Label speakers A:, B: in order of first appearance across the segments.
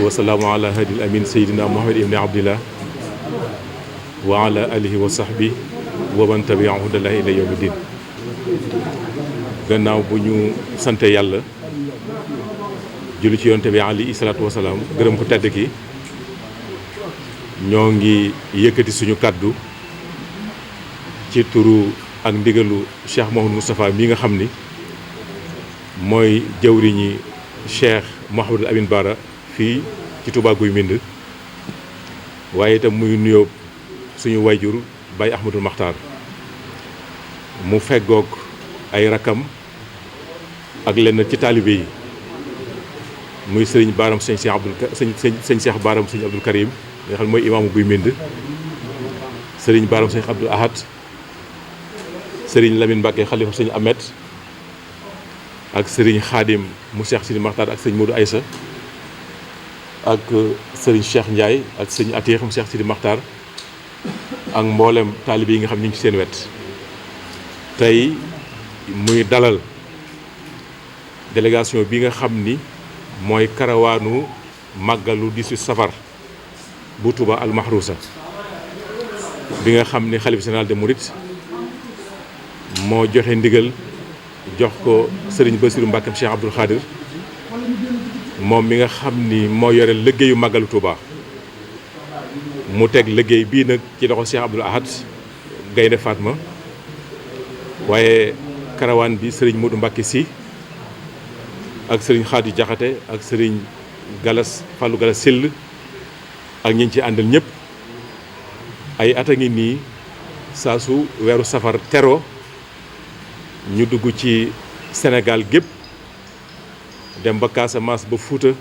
A: wasalaamu ala hadil amin sayidina muhammad ibni abdillah wa ala alihi wa sahbi wa man tabi'ahu hudallahi ila yawmi din. gannaaw bu ñu sante yàlla julli ci yonte bi alayhi salaatu wasalaam gërëm ko tedd ki ñoo ngi yëkkati suñu kàddu ci turu ak ndigalu Cheikh Mouhamadou Moustapha mi nga xam ni mooy jawriñi Cheikh Mouhamadou Amine Bara fii ci Touba Guy Mbind, waaye itam muy nuyoo suñu wayjur Baye Ahmadou Makhtar mu feggoog ay rakam ak lenn ci taalibe yi muy sëriñ Baaram sëñ Cheikh Baaram sëñ Abdoul Karim nga xam ne mooy imaamu Guy Mbind, sëriñ Baaram sëñ Abdoul Ahad, sëriñ Lamine Mbacke xalifa sëñ Ahmed ak sëriñ Khadim mu Cheikh Sidi Makhtar ak sëñ Modou Aïssa ak sëriñ Cheikh Ndiaye ak sëñ Atiix mu Cheikh Sidi Makhtar ak mboolem taalibe yi nga xam ñu ngi ci seen wet. tey muy dalal délégation bi nga xam ni mooy karawaanu màggalu 18 safar bu Touba al Mahrousa bi nga xam ni xalif général des Mourides moo joxe ndigal jox ko sëriñ Bassirou Mbacke Cheikh Abdoul Khadir moom mi nga xam ni moo yore liggéeyu màggalu Touba mu teg liggéey bii nag ci loxo Cheikh Abdoul Ahad Gaynde Fatma, waaye karawaan bi sëriñ Modou Mbacke si ak sëriñ Khady Diakhaté ak sëriñ Galas Fallou Galas Sill ak ñi ci àndal ñëpp ay at a ngi nii saa su weeru safar tero ñu dugg ci Sénégal gépp dem ba Casamance ba Fuuta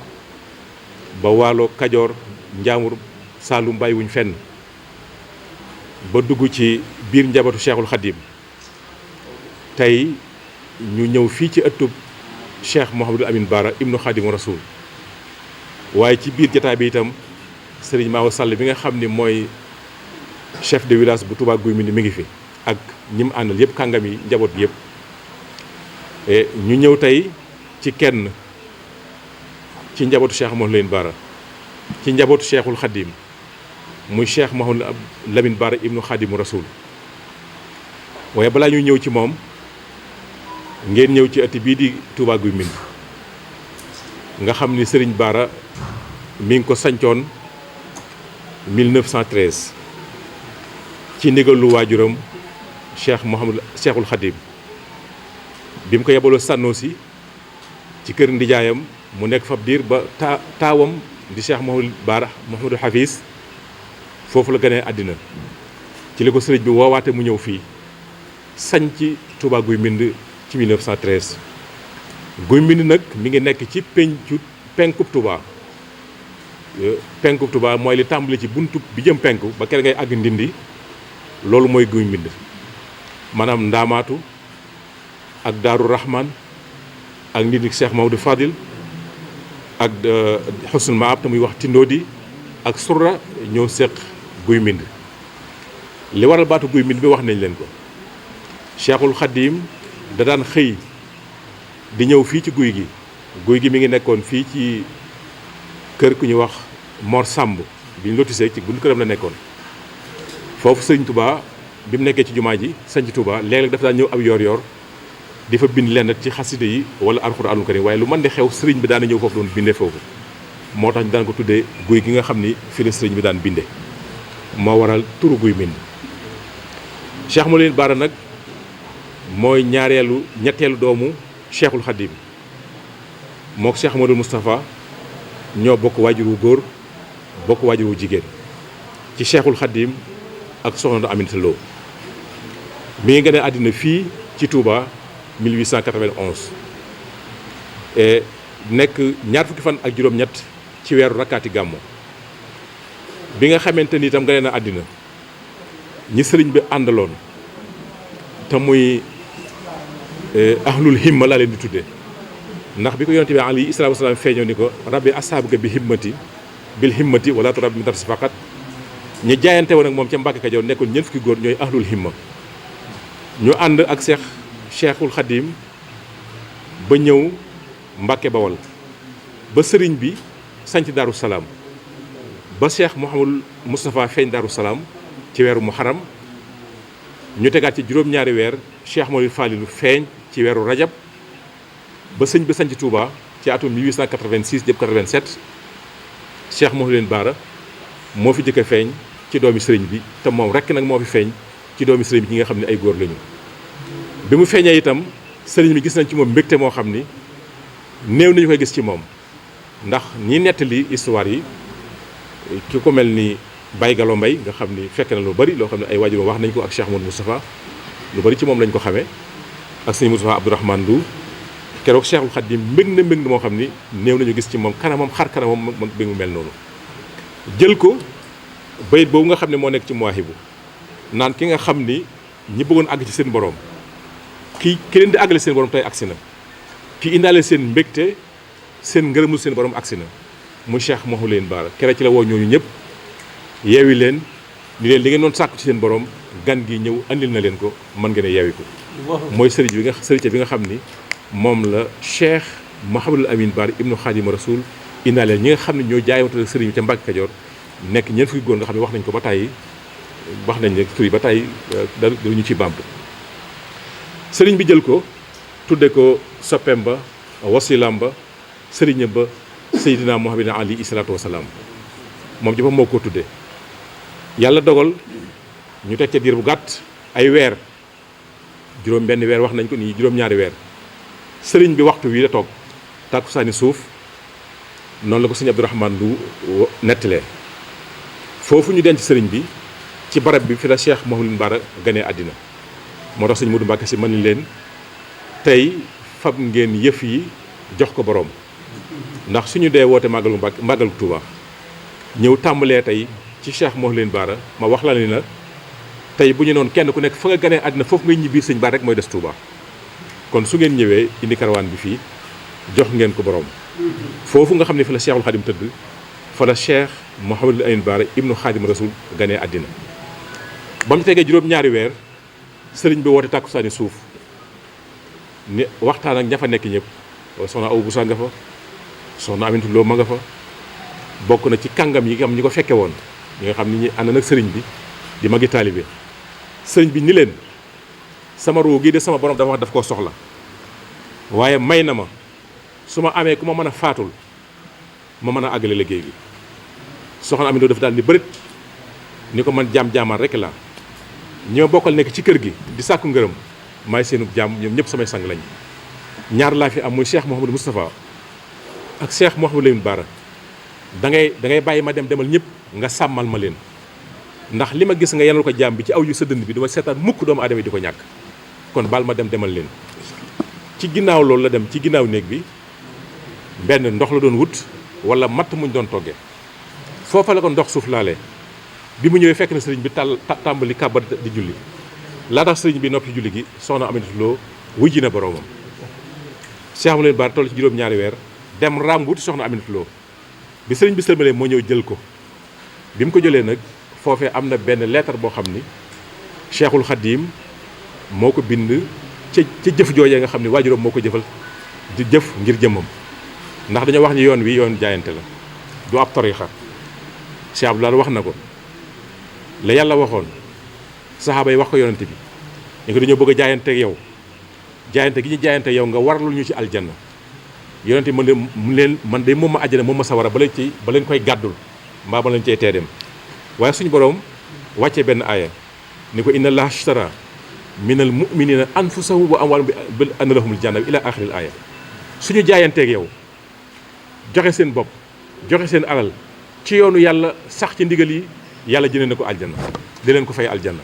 A: ba Waalo Kajoor Njaamur Saalum bàyyiwuñ fenn ba dugg ci biir njabootu Cheikhul Khadim. tey ñu ñëw fii ci ëttub Cheikh Mouhamadou Amine Bara ibnu Khadimu Rasoul, waaye ci biir jotaay bi itam sëriñ Maawa Sall bi nga xam ni mooy chef de village bu Touba Guy Mbind mi ngi fi ak ñi mu àndal yëpp kàngam yi njaboot bi yëpp. ñu ñëw tey ci kenn ci njabootu Cheikh Mouhamadou Amine Bara ci njabootu Cheikhul Khadim muy Cheikh Mouhamadou Lamine Bara ibnu Khadimu Rasoul, waaye balaa ñuy ñëw ci moom ngeen ñëw ci ëtt bii di Touba Guy Mbind nga xam ni Serigne Bara mi ngi ko sancoon 1913 ci ndigalu waajuram Cheikhul Khadim bi mu ko yebaloo Sànnoosi ci kër ndijaayam mu nekk fab diir ba taawam di Cheikh Mouhamadou Bara Mouhamadou Hafiz foofu la gënee àddina ci li ko sëriñ bi woowaate mu ñëw fii sañ ci Touba Guy Mbind ci 1913. Guy Mbind nag mi ngi nekk ci penkub Touba. penkub Touba mooy li tàmbali ci buntu bi jëm penku ba kere ngay àgg Ndindi loolu mooy Guy Mbind, maanaam Ndaamaatu ak Daaru Rahman ak Ndindi Cheikh Maodo Fadil ak Xusnul Maab te muy wax Tindoodi ak Surra ñoo séq Guy Mbind. li waral baatu Guy Mbind bi wax nañ leen ko. Cheikhul Khadim da daan xëy di ñëw fii ci guy gi mi ngi nekkoon fii ci kër ku ñu wax Mor Samb bi ñu lotissé ci buntu këram la nekkoon foofu sëñ Touba bi mu nekkee ci jumaa ji sañ ci Touba léeg-léeg dafa daan ñëw ab yor-yor di fa bind lenn ci xaside yi wala alxuraanul karim, waaye lu mën di xew sëriñ bi daan ñëw foofu doon bindee foofu moo tax ñu daan ko tuddee guy gi nga xam ni fi la sëriñ bi daan binde moo waral turu Guy Mbind. Cheikh Mouhamadou Amine Bara nag mooy ñetteelu doomu Cheikhul Khadim mook Cheikh Mouhamadou Moustapha ñoo bokk waajur wu góor bokk waajur wu jigéen ci Cheikhul Khadim ak soxna Aminata Lo mi ngi gën a àddina fii ci Touba 1891 et nekk ñaar fukki fan ak juróom-ñett ci weeru rakkaati gàmmo bi nga xamante ni itam gën na àddina ñi sëriñ bi àndaloon te muy ahlul himma laa leen di tuddee ndax bi ko yonent bi alayhi salaatu wa salaam feeñoo ni ko rabbi ashaabaka bi bil himmati wala turabbi min darsi faqat ñi jaayante woon ak moom ca Mbàkke Kajoor nekkoon ñeent fukki góor ñooy ahlul himma ñu ànd ak Cheikhul Khadim ba ñëw Mbàkke Bawol ba sëriñ bi sanc Daaru Salaam ba Cheikh Mouhamadul Moustapha feeñ Daaru Salaam ci weeru Muharram ñu tegaat ci juróom-ñaari weer Cheikh Mouhamadul Falilu feeñ ci weeru Rajab ba sëñ bi sanc Touba ci atum 1886 jëm 87 Cheikh Mouhamadul Bara moo fi jëkk a feeñ ci doomi sëriñ bi te moom rekk nag moo fi feeñ ci doomi sëriñ bi ñi nga xam ne ay góor lañu. bi mu feeñee itam sëriñ bi gis nañ ci moom mbégte moo xam ni néew nañu koy gis ci moom ndax ñi nettali histoire yi ki ko mel ni Baye Gallo Mbaye nga xam ni fekk na lu bari loo xam ne ay waajuram wax nañ ko ak Cheikh Mouhamadou Moustapha lu bari ci moom lañ ko xamee ak sëñ Moustapha Abdourahmane Ndour keroog Cheikhul Khadim mbég na moo xam ni néew nañu gis ci moom kanamam xar kanamam bi mu mel noonu jël ko bayit boobu nga xam ne moo nekk ci Mawaahibu naan ki nga xam ni ñi bëggoon àgg ci seen borom ki leen di àggale seen borom tey agsi na ki indaale seen mbégte seen ngërëmul seen borom agsi na mu Cheikh Mouhamadou Bara kere ci la woo ñooñu ñëpp yeewi leen ni leen li ngeen doon sàkku ci seen borom gan gi ñëw andil na leen ko mën ngeen a yeewi ko mooy sëriñ bi nga xam ni moom la Cheikh Mouhamadul Amin Bara ibnu Xaadimu Rasul indaale ñi nga xam ne ñoo jaayante sëriñ bi ca Mbàkke Kajoor nekk ñeent fukki góor nga xam ne wax nañ ko ba tàyyi wax nañ ne tur yi ba tàyyi dañu ci bamb sëriñ bi jël ko tudde ko soppeem ba wasilaam ba sëriñam ba Seydina Muhammad alayhi salaatu wasalaam moom jëppam moo ko tudde yàlla dogal ñu teg ca diir bu gàtt ay weer juróom benn weer wax nañ ko nii juróom-ñaari weer sëriñ bi waxtu wi la toog tàkkusaani suuf noonu la ko sëñ Abdourahmane du nettalee foofu ñu denc sëriñ bi ci barab bi fi la Cheikh Mouhamadou Bara ganee àddina moo tax sëñ Modou Mbacké si mën leen tey fab ngeen yëf yi jox ko boroom ndax suñu dee woote màggalu Touba ñëw tàmbalee tey ci Cheikh Mouhamadou Bara ma wax la ni na tey bu ñu noonu kenn ku nekk fa nga ganee àddina foofu ngay ñibbi sëñ Bara rek mooy des Touba kon su ngeen ñëwee indi karawaan bi fii jox ngeen ko boroom foofu nga xam ne fi la Cheikhul Khadim tëdd fa la Cheikh Mouhamadou Amin Bara ibnu Khadim Rasoul ganee àddina ba mu tegee juróom-ñaari weer sëriñ bi woote tàkkusaani suuf ni waxtaan ak ña fa nekk ñëpp soxna Awa Boussa nga fa soxna Aminata Lo ma nga fa bokk na ci kàngam yi nga xam ñi ko fekke woon ñi nga xam ni ñi ànd nag sëriñ bi di magi taalibe sëriñ bi ni leen sama ruu gi de sama borom dafa wax daf koo soxla waaye may na ma su ma amee ku ma mën a faatul ma mën a àggale liggéey bi soxna Aminata Lo dafa daal ni bërit ni ko man jaam-jaamaan rek laa ñi ma bokkal nekk ci kër gi di sàkku ngërëm maay seenu jaam ñoom ñëpp samay sang lañ ñaar laa fi am muy Cheikh Mouhamadou Moustapha ak Cheikh Mouhamadou Lamine Bara da ngay bàyyi ma demal ñëpp nga sàmmal ma leen ndax li ma gis nga yenal ko jaam bi ci aw yu sa dënd bi duma seetaan mukk doomu aadama yi di ko ñàkk kon baal ma demal leen ci ginnaaw loolu la dem ci ginnaaw néeg bi benn ndox la doon wut wala matt muñ doon toggee foofa la ko ndox suuf laalee bi mu ñëwee fekk na sëriñ bi tàmbali kàbbar di julli laa tax sëriñ bi noppi julli gi soxna Aminata Lo wujji na boroomam Cheikh Mouhamadou Bara toll ci juróom-ñaari weer dem raam wuti soxna Aminata Lo bi sëriñ bi sëlmalee moo ñëw jël ko bi mu ko jëlee nag foofee am na benn lettre boo xam ni Cheikhul Khadim moo ko bind ca jëf joojee nga xam ne waajuram moo ko jëfal di jëf ngir jëmmam ndax dañoo wax ni yoon wi yoon jaayante la du ab tariixa Cheikh Abdoulaye wax na ko la yàlla waxoon saxaaba yi wax ko yonante bi ñu ko dañoo bëgg a jaayante ak yow jaayante gi ñu jaayante yow nga waralul ñu ci aljanna yonante man de moom ma àjjana moom ma sawara ba leen koy gàddul mbaa ba leen cee tee dem waaye suñu boroom wàccee benn aaya ni ko inna allaha ashtara minal mu'minina anfusahum wa amwaalahum bi anna lahumul janna ila axiril aaya suñu jaayanteeg yow joxe seen bopp joxe seen alal ci yoonu yàlla sax ci ndigal yi yàlla jëlee na ko aljanna di leen ko fay aljanna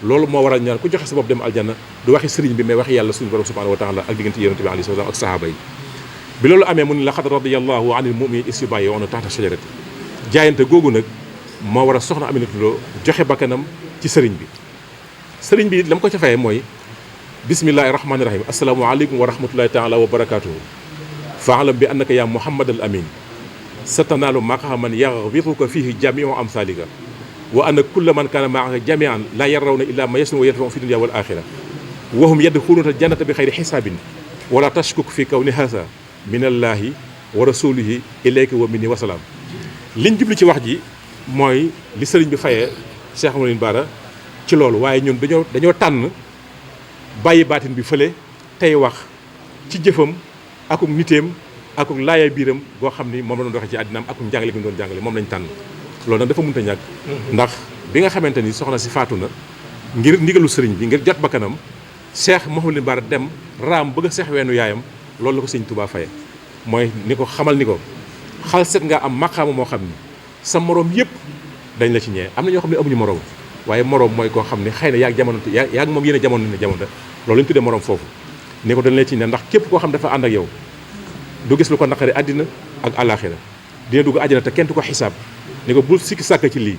A: loolu moo waral ñaan ku joxe sa bopp dem aljanna du waxi sëriñ bi mais waxi yàlla suñu borom subhanahu wa taala ak diggante yonent bi alayhi salaam ak sahaaba yi bi loolu amee mu ne laqad radiyallahu anil mu'minina is yubayyi'unaka tahta shajarati jaayante googu nag moo war a soxna Aminata Lo joxe bakkanam ci sëriñ bi la mu ko ca fayee mooy bismillahi rahmani rahim asalaamaaleykum wa rahmatullahi taala wa barakatuhu faalam bi annaka yaa muhammad al amin satanaalu maqaman yaxbiruka fihi jamiu amsalika wa anna kulla man kaana maaka jamian la yarawna illa ma yasnu wa yatfau fi dunya wal axira wa hum yadxuluna jannata bi xayri xisaabin wala tashkuk fi kawni hasa min allahi wa rasulihi ilayka wa minni wasalaam. liñ jublu ci wax ji mooy li sëriñ bi fayee Cheikh Mouhamadou Bara ci loolu, waaye ñun dañoo tànn bàyyi baatin bi fële tey wax ci jëfam akuk niteem akuk laaya biiram boo xam ni moom la doon doxee ci àddinaam akuk njàngale gi mu doon jàngale moom lañ tànn. loolu nag dafa mënta ñàkk ndax bi nga xamante ni soxna si faatu na ngir ndigalu sëriñ bi ngir jot bakkanam Cheikh Mouhamadou Bara dem raam bëgg a seex weenu yaayam, loolu la ko sëñ Touba faye mooy ni ko xamal ni ko xal set nga am maqaama moo xam ni sa moroom yëpp dañ la ci ñee. am na ñoo xam ne amuñu moroom, waaye moroom mooy koo xam ne xëy na yaag jamono yaag moom yéen a jamono ne jamono loolu lañ tuddee moroom foofu. ni ko dañ la ci ne ndax képp koo xam dafa ànd ak yow du gis lu ko naqari àddina ak àllaaxira, dina dugg àjjana te kenn du ko xisaab. ni ko bul sikki sàkk ci lii,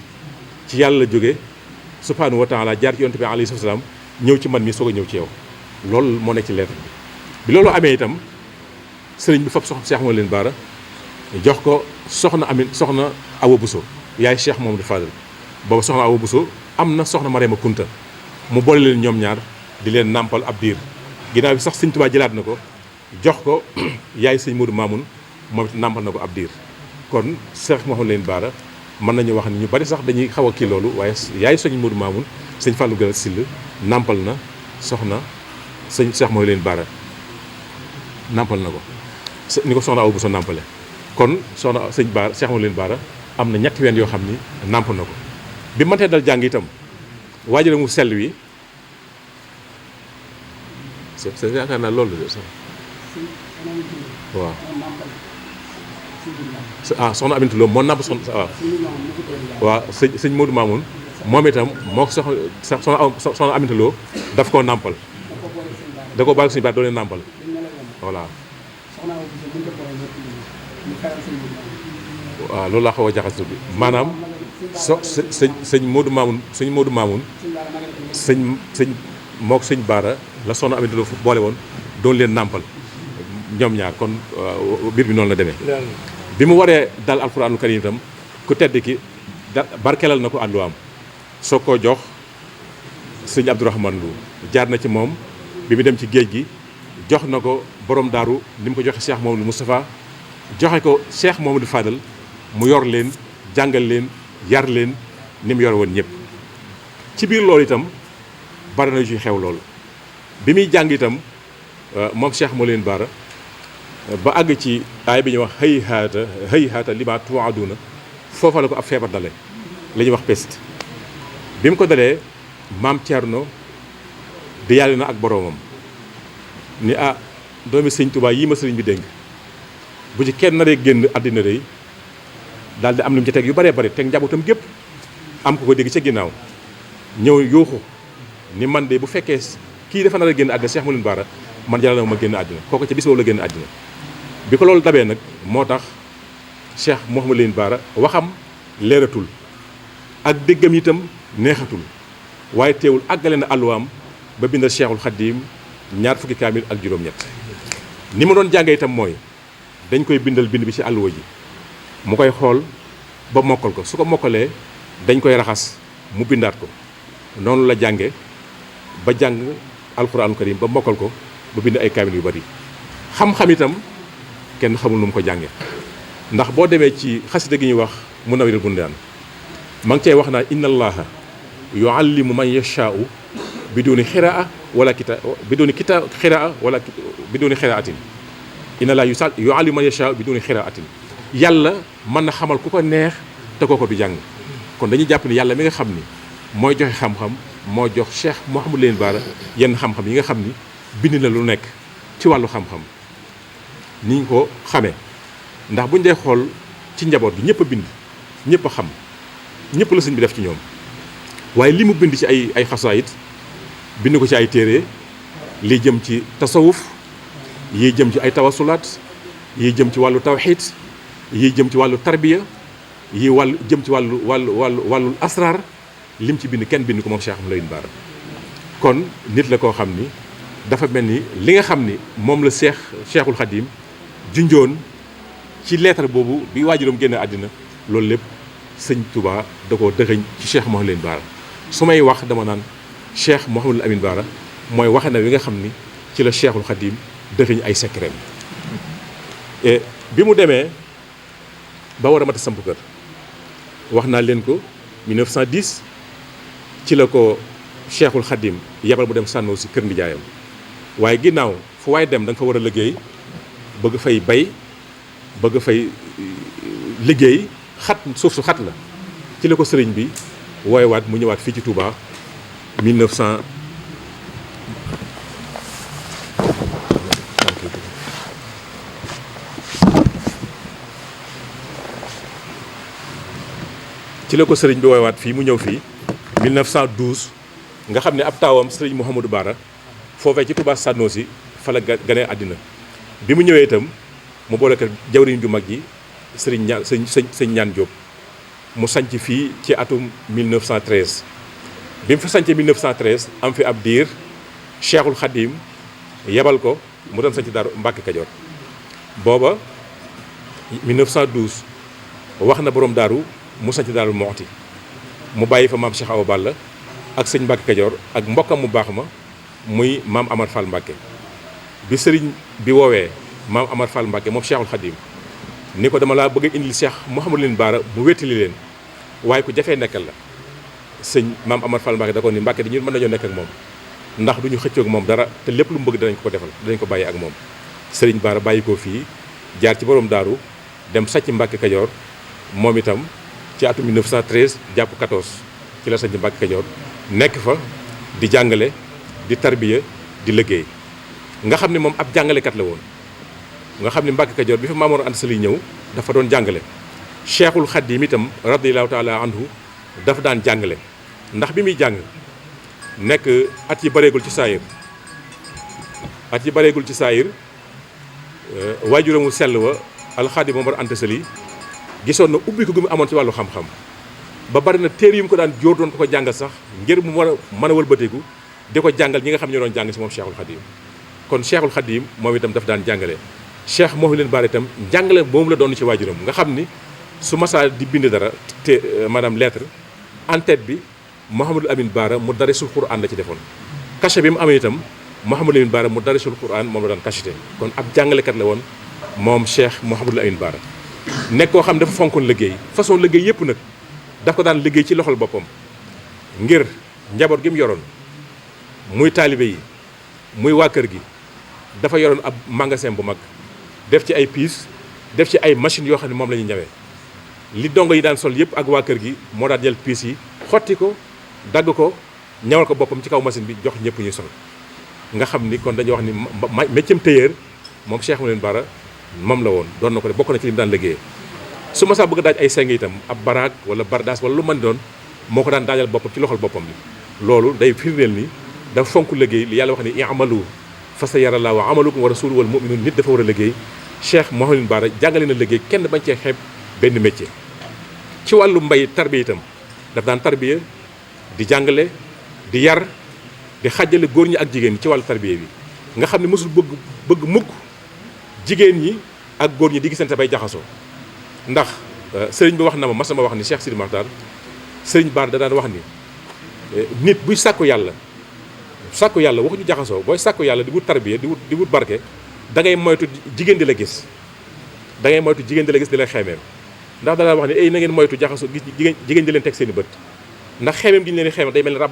A: ci yàlla la jóge subhaanahu wa taala jaar ci yonent bi alayhi salaam ñëw ci man mi soog a ñëw ci yow. loolu moo nekk ci lettre bi loolu amee itam sëriñ bi fab soxna Cheikh Mouhamadou Bara jox ko soxna Awa Bousso yaay Cheikh Mouhamadou Fadel. boobu soxna Awa Bousso am na soxna Mariama Kunta, mu boole leen ñoom ñaar di leen nàmpal ab diir. ginnaaw bi sax sëñ Tuubaa jëlaat na ko jox ko yaay sëñ Modou Mamoun moom it nàmpal na ko ab diir. kon Cheikh Mouhamadou Bara mën nañu wax ni ñu bari sax dañuy xaw a kii loolu, waaye yaay sëñ Modou Mamoun sëñ Fallou Gala Sill nàmpal na soxna sëñ Cheikh Mouhamadou Bara nàmpal na ko ni ko soxna Awa Bousso nàmpale. kon soxna sëñ Bara Cheikh Mouhamadou Bara am na ñetti ween yoo xam ni nàmp na ko. bi mantee dal jàng itam waajur mu sell wi c'est yaakaar naa loolu la sax waaw soxna Aminata Lo moo nàmp soxna waaw sëñ Modou Mamoun moom itam moo soxna Aminata Lo daf koo nàmpal, da koo baal suñu baat doo leen nàmpal voilà. waaw loolu laa xaw a jaxas bi maanaam sëñ Modou Mamoun sëñ mook sëñ Bara la soxna Aminata Lo fu boole woon doon leen nàmpal ñoom ñaar. kon biir bi noonu la demee. bi mu waree dal alxuraanul karim itam ku tedd ki barkelal na ko àlluwaam soo ko jox sëñ Abdourahmane Lo jaar na ci moom bi mu dem ci géej gi jox na ko borom daaru ni mu ko joxe Cheikh Mouhamadou Moustapha joxe ko Cheikh Mouhamadou Fadal mu yor leen jàngal leen yar leen ni mu yor woon ñëpp. ci biir loolu itam bari na ci xew loolu bi muy jàng itam moom Cheikh Mouhamadou Bara ba àgg ci aay bi ñuy wax hëy haata lima tuwaaduna foofa la ko ab feebar dale la ñuy wax peste. bi mu ko dalee maam Thierno di yàlla na ak boroomam ni doomi sëñ Touba yii ma sëriñ bi dénk bu ci kenn naree génn àddina day daal di am lu mu ci teg yu baree bari teg njabootam gépp am ko dégg ca ginnaaw ñëw yuuxu ni man de bu fekkee kii dafa nar a génn àddina Cheikh Mouhamadou Bara man jaral na ma génn àddina. kooku ca bis boobu la génn àddina. bi ko loolu dabee nag moo tax Cheikh Mouhamadou Bara waxam leeratul ak déggam itam neexatul, waaye teewul àggale na àlluwaam ba bindal Cheikhul Khadim ñaar fukki kaamil ak juróom-ñett. ni ma doon jàngee itam mooy dañ koy bindal bind bi ci àlluwa ji mu koy xool ba mokkal ko, su ko mokkalee dañ koy raxas mu bindaat ko. noonu la jànge ba jàng alxuraanu karim ba mokkal ko ba bind ay kaamil yu bari. xam-xam itam kenn xamul nu mu ko jànge ndax boo demee ci xasida gi ñuy wax Munawwirul Bundaan ma ngi cay wax naa inna allaha yuallimu man yashaau biduni xiraa wala xiraa wala biduni xiraatin inna allaha yuallimu man yashaau biduni xiraatin. yàlla mën na xamal ku ko neex te kooko du jàng. kon dañuy jàpp ni yàlla mi nga xam ni mooy joxe xam-xam moo jox Cheikh Mouhamadou Bara yenn xam-xam yi nga xam ni bind na lu nekk ci wàllu xam-xam ni ñu ko xamee. ndax buñ dee xool ci njaboot gi ñëpp a bind ñëpp a xam ñëpp la sëñ bi def ci ñoom, waaye li mu bind ci ay xasaayit bind ko ci ay téere lii jëm ci tasawuf, yii jëm ci ay tawasulaat, yii jëm ci wàllu tawxiid, yii jëm ci wàllu tarbiya, yii jëm ci wàllu asraar, lim ci bind kenn bind ko moom Cheikh Mouhamadou Bara. kon nit la koo xam ni dafa mel ni li nga xam ni moom la Cheikhul Khadim junjoon ci lettre boobu bi waajuram génne àddina, loolu lépp sëñ Touba da koo dëxëñ ci Cheikh Mouhamadou Bara. su may wax dama naan Cheikh Mouhamadou Amine Bara mooy waxe na wi nga xam ni ci la Cheikhul Khadim dëxëñ ay secret et bi mu demee ba war a mat a samp kër wax naa leen ko 1910 ci la ko Cheikhul Khadim yebal mu dem sànnoo si kër nijaayam waaye ginnaaw fu waaye dem da nga fa war a liggéey bëgg fay bay bëgg fay liggéey xat suuf su xat la ci la ko sëriñ bi wooyewaat mu ñëwaat fii ci Touba 1900 ci la ko sëriñ bi wooyewaat fii mu ñëw fii 1912 nga xam ne ab taawam sëriñ Mouhamadou Bara foofee ci Touba Sanosi fa la ganee àddina bi mu ñëwee itam mu boole ko jawriñ ju mag ji sëriñ ñaan sëñ ñaan Diop mu sanc fii ci atum 1913 bi mu fa sancee 1913 am fi ab diir Cheikhul Khadim yebal ko mu doon sanc Daaru Mbàkke Kajoor booba 1912 wax na borom daaru mu sanc Daaru Muxti mu bàyyi fa maam Cheikh Awa Balla ak sëñ Mbàkke Kajoor ak mbokkam mu baax ma muy maam Amar Fall Mbàkke bi sëriñ bi woowee maam Amar Fall Mbàkke moom Cheikhul Khadim ni ko dama laa bëgg a indil Cheikh Mouhamadou Lamine Bara mu wéttali leen waaye ku jafee nekkal la sëñ maam Amar Fall Mbàkke da ko ni Mbàkke di ñun mën nañoo nekk ak moom ndax du ñu xëccoog moom dara te lépp lu mu bëgg danañ ko defal danañ ko bàyyi ak moom sëriñ Bara bàyyi ko fii jaar ci borom daaru dem sàcc Mbàkke Kajoor moom itam ci atum 1913 jàpp 14 ci la sàcc Mbàkke Kajoor nekk fa di jàngale di tarbiya di liggéey nga xam ne moom ab jàngalekat la woon nga xam ne Mbàkke Kajoor bi fa Maam Mor Anta Sali ñëw dafa doon jàngale Cheikhul Khadim itam radiyallahu taala anhu dafa daan jàngale ndax bi muy jàng nekk at yi bareegul ci saayir waajuramu sell wa alxaadim Maam Mor Anta Sali gisoon na ubbi ko gu mu amoon ci wàllu xam-xam ba bari na téere yu mu ko daan jóor doon ko jàngal sax ngir mu war a mën a wëlbatiku di ko jàngal ñi nga xam ne ñoo doon jàng si moom Cheikhul Khadim kon Cheikhul Khadim moom itam daf daan jàngale Cheikh Mouhamadou Lamine Bara itam jàngale moom la doon ci waajuram nga xam ni su masaa di bind dara te maanaam lettre en tête bi Mouhamadou Lamine Bara mu darisul Quran la ci defoon cachet bi mu amee itam Mouhamadou Lamine Bara mu darisul Quran moom la daan cacheté kon ab jàngalekat la woon moom Cheikh Mouhamadou Lamine Bara nekk koo xam dafa fonkoon liggéey façon liggéey yëpp nag daf ko daan liggéey ci loxol boppam ngir njaboot gi mu yoroon muy taalibe yi muy waa kër gi dafa yoroon ab magasin bu mag def ci ay pièces def ci ay machines yoo xam ne moom la ñuy ñawee li dongo yi daan sol yëpp ak waa kër gi moo daan jël pièces yi xotti ko dagg ko ñawal ko boppam ci kaw machine bi jox ñëpp ñuy sol nga xam ni kon dañuy wax ni métier tailleur moom Cheikh Mouhamadou Lamine Bara moom la woon doon na ko de bokk na ci li mu daan liggéeyee su ma saa bëgg daaj ay seng itam ab baraag wala bardaas wala lu mën doon moo ko daan daajal boppam ci loxol boppam li loolu day firndeel ni dafa fonk liggéey li yàlla wax ni i'malu fa sayarallahu amalukum wa rasuluhu wal mu'minun nit dafa war a liggéey Cheikh Mouhamadou Lamine Bara jàngale na liggéey kenn bañ cee xeeb benn métier ci wàllu mbay tarbiya itam daf daan tarbiya di jàngale di yar di xàjjale góor ñi ak jigéen ñi ci wàllu tarbiya bi nga xam ne mosul bëgg mukk jigéen ñi ak góor ñi di gisante bay jaxasoo ndax sëriñ bi wax na ma mas na ma wax ni Cheikh Sidi Makhtar sëriñ Bara da daan wax ni nit buy sàkku yàlla waxuñu jaxasoo booy sàkku yàlla di wut tarbiya di wut barke da ngay moytu jigéen di la gis da ngay moytu jigéen di la gis di la xeemeem ndax da daan wax ni ay na ngeen moytu jaxasoo gis jigéen di leen teg seen i bët ndax xeemeem gi ñu leen di xeemeem day mel ni rab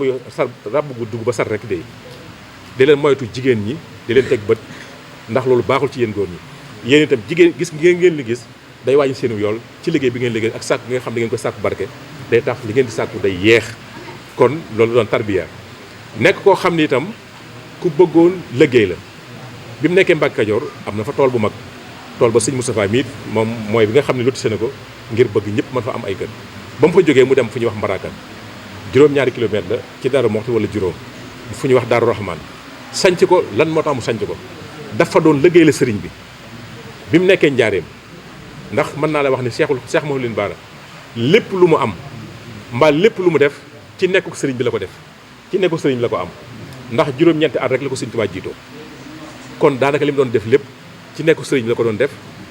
A: bu dugg ba sar rek day di leen moytu jigéen ñi di leen teg bët ndax loolu baaxul ci yéen góor ñi yéen itam jigéen gis ngeen li gis day wàññi seenu yool ci liggéey bi ngeen liggéey ak sàkku nga xam ne ngeen ko sàkku barke day tax li ngeen di sàkku day yeex kon loolu doon tarbiya nekk koo xam ni itam ku bëggoon liggéey la bi mu nekkee Mbàkke Kajoor am na fa tool bu mag tool ba sëñ Moustapha mii moom mooy bi nga xam ne lotissé na ko ngir bëgg ñëpp mën fa am ay kër ba mu fa jógee mu dem fu ñuy wax Mbarakan juróom-ñaari kilomètre la ci Daaru Muxti wala juróom fu ñuy wax Daaru Rahman sanc ko lan moo tax mu sanc ko dafa doon liggéey la sëriñ bi mu nekkee njaareem ndax mën naa la wax ni Cheikh Mouhamadou Lamine Bara lépp lu mu am mbaa lépp lu mu def ci nekkuk sëriñ bi la ko def ci nekkuk sëriñ bi la ko am ndax juróom-ñeenti at rek la ko sëriñ Tuubaa jiitoo kon daanaka li mu doon def lépp ci nekkuk sëriñ bi la ko doon def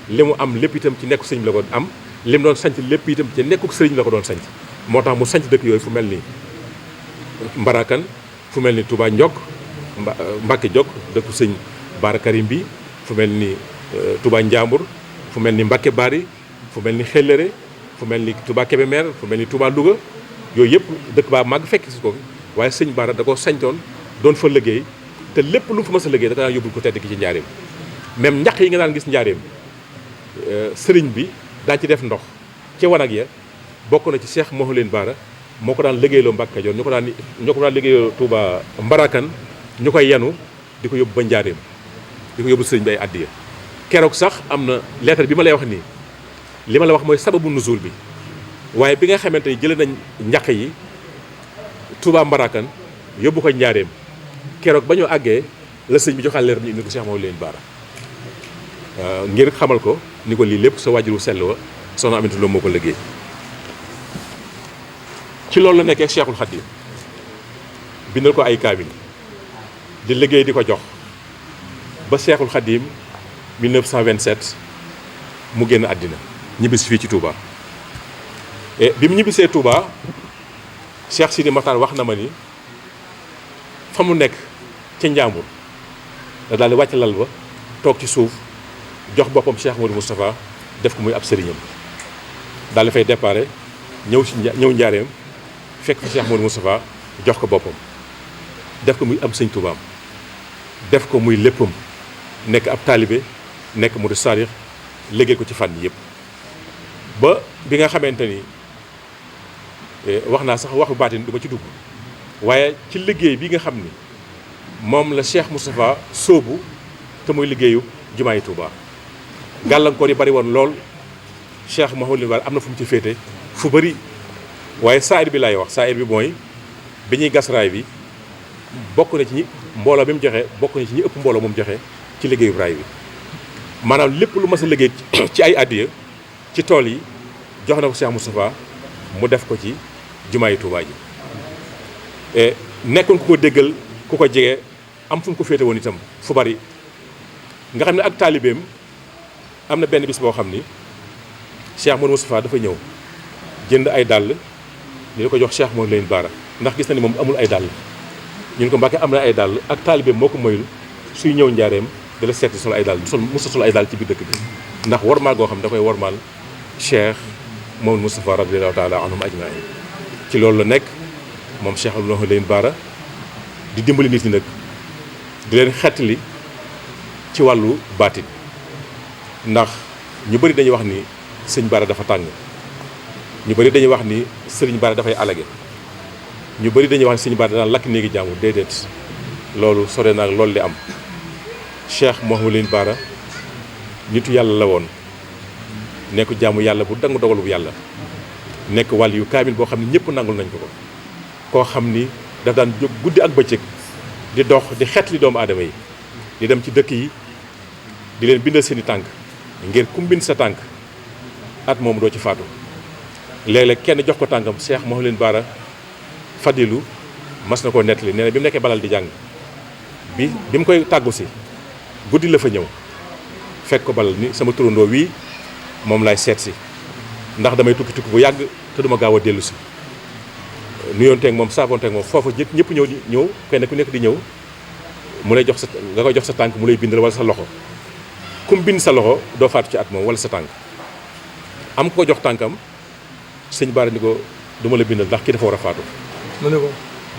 A: li mu am lépp itam ci nekkuk sëriñ bi la ko am li mu doon sanc lépp itam ci nekkuk sëriñ bi la ko doon sanc moo tax mu sanc dëkk yooyu fu mel ni Mbarakan fu mel ni Touba Ndiok Mbacke Ndiok dëkku sëñ Bara Karim bi fu mel ni Touba Njambur fu mel ni Mbacke Bari fu mel ni Xellere fu mel ni Touba Kébémer fu mel ni Touba Louga yooyu yëpp dëkk baa màgg fekk si ko waaye sëñ Bara da ko sañtoon doon fa liggéey te lépp lu mu fa mës a liggéey da ko daan yóbbul ko tedd ki ci njaareem même ñax yi nga daan gis njaareem sëriñ bi daan ci def ndox ca wanag ya bokk na ci Cheikh Mawlin Bara moo ko daan liggéeyloo Mbàkke Kajoor ñoo ko daan liggéeyloo Touba Mbarakan ñu koy yanu di ko yóbbu ba njaareem di ko yóbbu sëriñ bi ay addiya keroog sax am na lettre bi ma lay wax nii li ma la wax mooy sababu nuzul bi waaye bi nga xamante ni jëlee nañ ñaq yi Touba Mbarakan yóbbu ko njaareem keroog ba ñu àggee la sëñ bi joxaal leer bi ñu indi ko Cheikh Mawlin Bara ngir xamal ko ni ko lii lépp sa wàjjuru sell wa soxna Aminata Lo moo ko liggéey ci loolu la nekkee Cheikhul Khadim bindal ko ay kaamil di liggéey di ko jox ba Cheikhul Khadim 1927 mu génn àddina ñibbisi fii ci Touba bi mu ñibbisee Touba Cheikh Sidi Makhtar wax na ma ni fa mu nekk ca Njàmbur da daal di wàcc lal ba toog ci suuf jox boppam Cheikh Modou Moustapha def ko muy ab sëriñam daal di fay déparé ñëw njaareem fekk fa Cheikh Modou Moustapha jox ko boppam def ko muy am sëñ Toubaam def ko muy léppam nekk ab taalibe nekk mu di saarix liggéey ko ci fànn yëpp ba bi nga xamante ni wax naa sax waxu baatin du ma ci dugg waaye ci liggéey bi nga xam ni moom la Cheikh Moustapha sóobu te muy liggéeyu jumaa yi Touba gàllankoor yi bari woon lool Cheikh Mawlin Bara am na fu mu ci féete fu bari waaye saayir bi laay wax saayir bi mooy bi ñuy gas raay bi bokk na ci ñi mbooloo bi mu joxe bokk na ci ñi ëpp mbooloo moom joxe ci liggéeyu raay bi maanaam lépp lu mas a liggéey ci ay addiya ci tool yi jox na ko Cheikh Moustapha mu def ko ci jumaa yi Touba ji nekkoon ku ko déggal ku ko jege am fu mu ko féete woon itam fu bari nga xam ne ak taalibeem am na benn bis boo xam ni Cheikh Modou Moustapha dafa ñëw jënd ay dàll ñu ko jox Cheikh Mawlin Bara ndax gis na ni moom amul ay dàll ñu ne ko Mbàkke am na ay dàll ak taalibeem moo ko moyul suy ñëw njaareem da la seeti sol ay dàll musa sol ay dàll ci biir dëkk bi ndax warmaal goo xam ne da koy warmaal Cheikh Mawlin Moustapha radiyallahu taala anhum ajmain ci loolu la nekk moom Cheikh Mawlin Bara di dimbali nit ñi nag di leen xettali ci wàllu baatin ndax ñu bëri dañuy wax ni sëñ Bara dafa tàng ñu bëri dañuy wax ni sëriñ Bara dafay alage ñu bëri dañuy wax ni sëñ Bara daan lakk néegi jàmbur déedéet loolu sore naag loolu li am Cheikh Mawlin Bara nitu yàlla la woon nekk jaamu yàlla bu dangu dogalu bu yàlla nekk wàll yu kaamil boo xam ne ñëpp nangul nañ ko ko koo xam ni daf daan jóg guddi ak bëccëg di dox di xeetli doomu aadama yi di dem ci dëkk yi di leen bindal seeni tànk ngir kum bind sa tànk at moom doo ci faatu léeg-léeg kenn jox ko tànkam Cheikh Mawlin Bara Fadilu mas na koo nettali nee na bi mu nekkee balal di jàng bi mu koy tàggu si guddi la fa ñëw fekk ko balal ni sama turandoo wii moom laay seet si ndax damay tukki bu yàgg te duma gaaw a dellu si nuyoonteeg moom saafoonteeg moom foofa ñëpp ñëw kenn ku nekk di ñëw mu lay jox sa nga koy jox sa tànk mu lay bindal wala sa loxo kum bind sa loxo doo faatu ci at moom wala sa tànk am ko jox tànkam sëñ Bara ni ko du ma la bindal ndax kii dafa war a faatu.
B: mu ne ko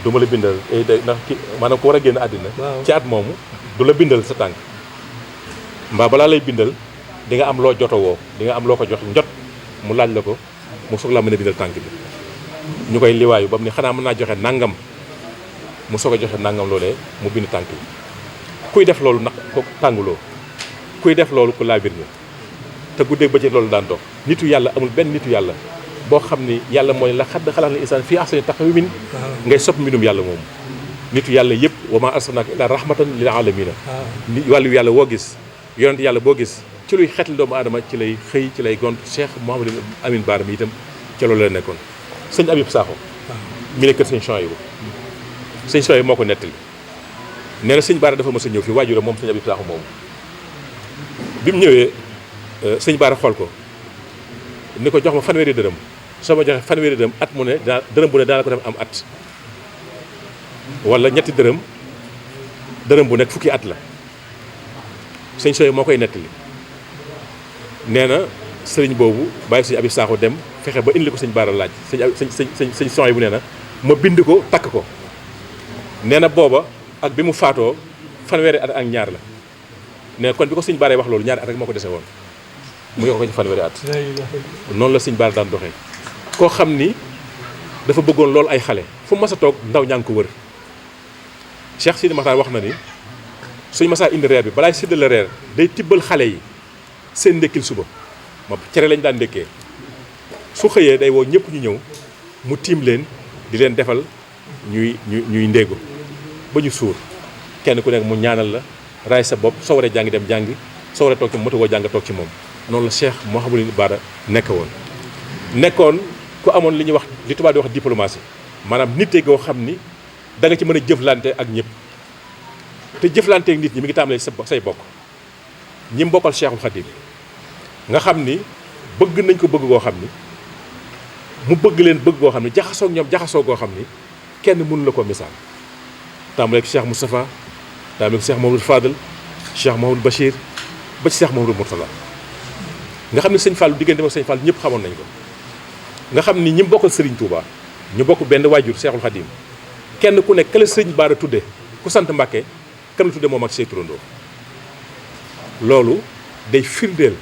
A: du ma la bindal ndax ki maanaam ko war a génn àddina ci at moomu du la bindal sa tànk mbaa balaa lay bindal di nga am loo jotowoo di nga am loo ko jox njot mu laaj la ko mu soog laa mën a bindal tànk bi ñu koy liwaayu ba mu ne xanaa mën naa joxe nangam mu soog a joxe nangam loolee mu bind tànk bi kuy def loolu nag ko tànguloo kuy def loolu ku laabir nga te guddeeg ba ci loolu daan dox nitu yàlla amul benn nitu yàlla boo xam ni yàlla mooy la xadd xalaat na insaan fii ahsani taqwiim ngay sopp mbindum yàlla moomu nitu yàlla yëpp wa maa arsalnaaka illaa rahmatan lil aalamiina wàllu yàlla woo gis yonent yàlla boo gis ci luy xeetli doomu aadama ci lay xëy ci lay gont Cheikh Mouhamadou Amine Bara mi itam ca loolu la nekkoon sëñ Abib Sakho mi ne kër sëñ Chouaïbou sëñ Chouaïbou moo ko nettali nee na sëñ Bara dafa mës a ñëw fii waajura moom sëñ Abib Sakho moomu bi mu ñëwee sëñ Bara xool ko ni ko jox ma fanweeri dërëm soo ma joxee fanweeri dërëm at mu ne daa dërëm bu ne daana ko def am at wala ñetti dërëm bu nekk fukki at la sëñ Chouaïbou moo koy nettali nee na sëriñ boobu bàyyi sëñ Abib Sakho dem fexe ba indi ko sëñ Baara laaj sëñ son yi bu nee na ma bind ko takk ko nee na booba ak bi mu faatoo fanweeri at ak ñaar la nee kon bi ko sëñ Baara wax loolu ñaari at rek moo ko dese woon mu yokk ko ci fanweeri at noonu la sëñ Baara daan doxee koo xam ni dafa bëggoon loolu ay xale fu mas a toog ndaw ñaa ngi ko wër Cheikh Sidi Makhtar wax na ni suñ masaa indi reer bi balaay séddale reer day tibbal xale yi seen ndékkil suba ma cere lañ daan ndékkee su xëyee day woo ñëpp ñu ñëw mu tiim leen di leen defal ñuy ndéego ba ñu suur kenn ku nekk mu ñaanal la raay sa bopp soo waree jàngi dem jàngi soo waree toog ci moom moto woo jàng toog ci moom noonu la Cheikh Mouhamadou Bara nekk woon nekkoon ku amoon li ñuy wax li tubaab di wax diplomatie maanaam nite goo xam ni da nga ci mën a jëflante ak ñëpp te jëflanteek nit ñi mi ngi tàmbalee say bokk ñi mbokkal Cheikhul Khadim nga xam ni bëgg nañ ko bëgg goo xam ni mu bëgg leen bëgg goo xam ni jaxasoo ak ñoom jaxasoo goo xam ni kenn mënu la ko misaal tàmbalee ko Cheikh Moustapha tàmbalee ko Cheikh Mahamadou Fadel Cheikh Mahamadou Bachir ba ci Cheikh Mahamadou Mourtala nga xam ne sëñ Fallou diggante ak sëñ Fallou ñëpp xamoon nañ ko nga xam ni ñi bokkal Serigne Touba ñu bokk benn waajur Cheikhul Khadim kenn ku nekk kala sëñ Bara tudde ku sant Mbàkke kan la tudde moom ak say turandoo loolu day firndeel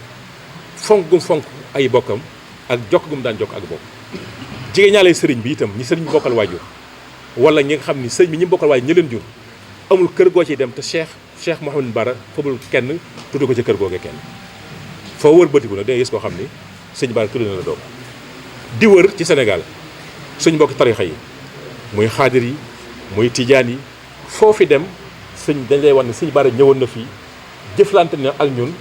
A: fonk gum fonk ay bokkam ak jokk gum daan jokk ak bokk jigéen ñaale sëriñ bi itam ñi sëriñ bi bokkal waajur wala ñi nga xam ni sëriñ bi ñi bokkal waajur ñi leen jur amul kër goo ciy dem te Cheikh Mouhamadou Bara fabul kenn tudde ko ci kër googee kenn foo wër bëtiku nag dangay gis koo xam ni sëñ Bara tudde na la doom di wër ci Sénégal suñ mbokki tarixa yi muy xaadir yi muy tijaan yi foofi dem sëñ dañ lay wax ne sëñ Bara ñëwoon na fii jëflante na ak ñun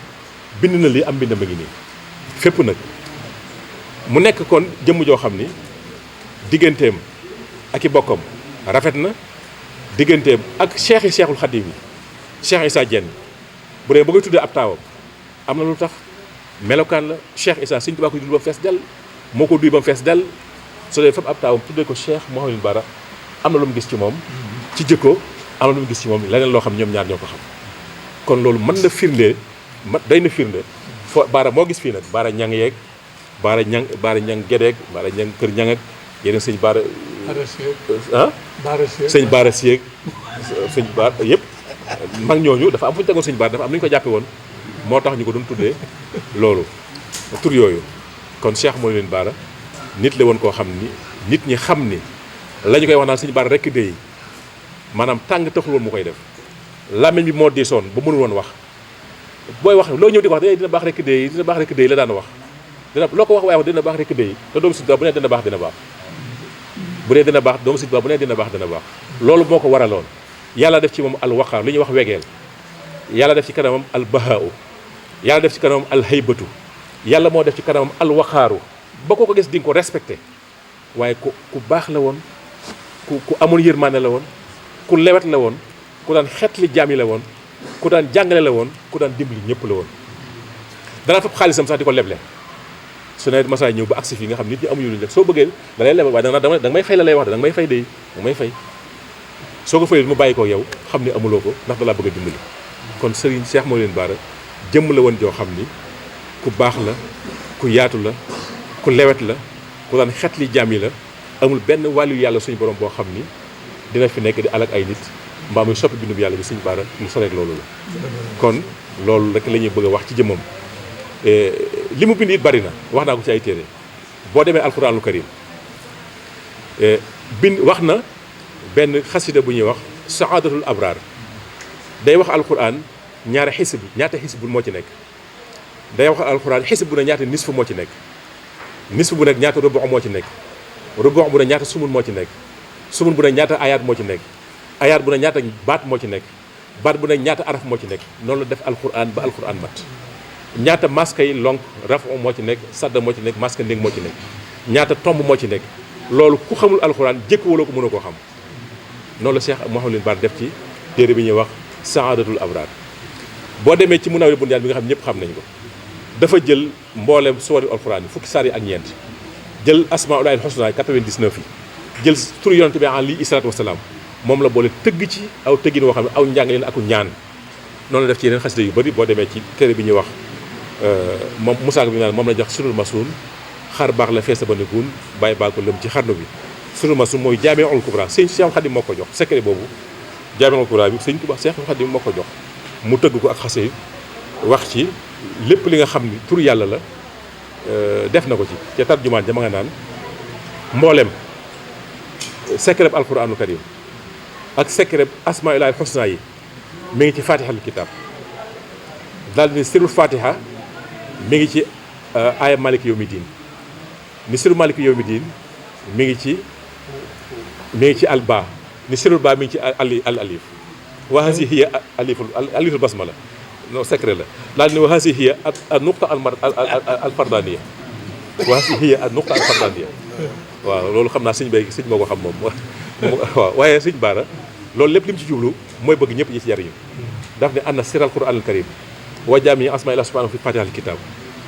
A: bind na lii am mbindam a ngi nii fépp nag mu nekk kon jëmm joo xam ni digganteem ak i bokkam rafet na digganteem ak cheikh yi Cheikhul Khadim yi Cheikh Issa Diène bu dee ba ngay tuddee ab taawam am na lu tax melokaan la Cheikh Issa Sëñ Tuubaa ko duy ba mu fees dell moo ko duy ba mu fees dell soo dee fab ab taawam tuddee ko Cheikh Mouhamadou Bara am na lu mu gis ci moom ci jikko am na lu mu gis ci moom leneen loo xam ñoom ñaar ñoo ko xam kon loolu mën na firnde day na firnde fo Bara moo gis fii nag Bara ñang yeeg Bara ñang gedeeg Bara ñang kër ñang ak yeneen sëñ Bara sëñ Bara si yeeg sëñ Bara yëpp mag ñooñu dafa am fu ñu tegoon sëñ Bara dafa am lu ñu ko jàppe woon moo tax ñu ko doon tuddee loolu tur yooyu kon Cheikh Mouhamadou Bara nit la woon koo xam ni nit ñi xam ni la ñu koy wax naan sëñ Bara rekk dey maanaam tàng taxul woon mu koy def làmmiñ bi moo diisoon ba mënul woon wax booy wax loo ñëw di ko wax dina baax rekk dey dina baax rekk dey la daan wax dina loo ko wax waaye wax dina baax rekk dey te doomu sëñ Tuubaa bu nee dina baax dina baax bu dee dina baax doomu sëñ Tuubaa bu nee dina baax dina baax loolu moo ko waraloon yàlla def ci moom al waqaar li ñuy wax wegeel yàlla def ci kanamam al bahaau yàlla def ci kanamam al haybatu yàlla moo def ci kanamam al waqaaru ba ko gis di nga ko respecté waaye ku baax la woon ku amul yërmaane la woon ku lewet la woon ku daan xetli jaam yi la woon ku daan jàngale la woon ku daan dimbali ñëpp la woon danaa fab xaalisam sax di ko leble su ne masaa ñëw ba agsi fii nga xam nit ñi amuñu luñu def soo bëggee da lay lebal waaye da nga may fay la lay wax da nga may fay day da nga may fay soo ko fayul mu bàyyi ko yow xam ne amuloo ko ndax da laa bëgg a dimbali kon Serigne Cheikh Mouhamadou Bara jëmm la woon joo xam ni ku baax la ku yaatu la ku lewet la ku daan xetli jaam yi la amul benn wàllu yàlla suñu borom boo xam ni dina fi nekk di alak ay nit mbaa muy soppi bindub yàlla bi sëñ Bara lu soreek loolu la kon loolu rek la ñuy bëgg a wax ci jëmmam li mu bind it bari na wax naa ko ci ay téere boo demee alxuraanul karim bind wax na benn xasida bu ñuy wax saadatul abraar day wax alxuraan ñaari xisb ñaata xisb moo ci nekk day wax alxuraan xisb bu ne ñaata nisf moo ci nekk nisf bu nekk ñaata rubu moo ci nekk rubu bu ne ñaata sumun moo ci nekk sumun bu ne ñaata ayaat moo ci nekk ayaat bu ne ñaata baat moo ci nekk baat bu ne ñaata araf moo ci nekk noonu la def alxuraan ba alxuraan mat ñaata maska yi lonk raf moo ci nekk sadda moo ci nekk maska ndéng moo ci nekk ñaata tomb moo ci nekk loolu ku xamul alxuraan jékk wala ko mën a koo xam noonu la Cheikh Mouhamadou Bara def ci téere bi ñuy wax saadatul abraar boo demee ci Munawwirul Bunyaan bi nga xam ñëpp xam nañ ko dafa jël mboolem suwari alxuraan yi fukki saar yi ak ñeent jël asmaullahil husna 99 yi jël turu yonente bi alayhi salaatu wasalaam moom la boole tëgg ci aw tëggin woo xam ne aw njàng leen aku ñaan noonu la def ci yeneen xasida yu bëri boo demee ci téere bi ñuy wax moom Moussa bi naan moom la jox surul masul xar baax la feesa ba nikuun bàyyi baa ko lëm ci xarnu bi. surul masul mooy jaamee ul kubra sëñ Cheikh Khadim moo ko jox secret boobu jaamee ul kubra bi sëñ Tuubaa Cheikh Khadim moo ko jox mu tëgg ko ak xase wax ci lépp li nga xam ni tur yàlla la def na ko ci ca tarjumaan ja ma nga naan mboolem secret alquraanu karim ak secret asmaa ilaahi husna yi mi ngi ci fatihatul kitab daal ni sirul fatiha mi ngi ci aaya malik yawmi diin ni sirul malik yawmi diin mi ngi ci alba ni sirul ba mi ngi ci al alif wa hazihi hiya aliful basmala non secret la daal ni wa hazihi hiya al nuqta al fardaniya wa hazihi hiya al nuqta al fardaniya waaw loolu xam naa sëñ bay sëñ moo ko xam moom waaw waaye sëñ Baara loolu lépp li mu ci jublu mooy bëgg ñëpp ñi ci jariñu daf ne anna siral quran al karim wa jaami asma ila subhanahu fi fatiha al kitab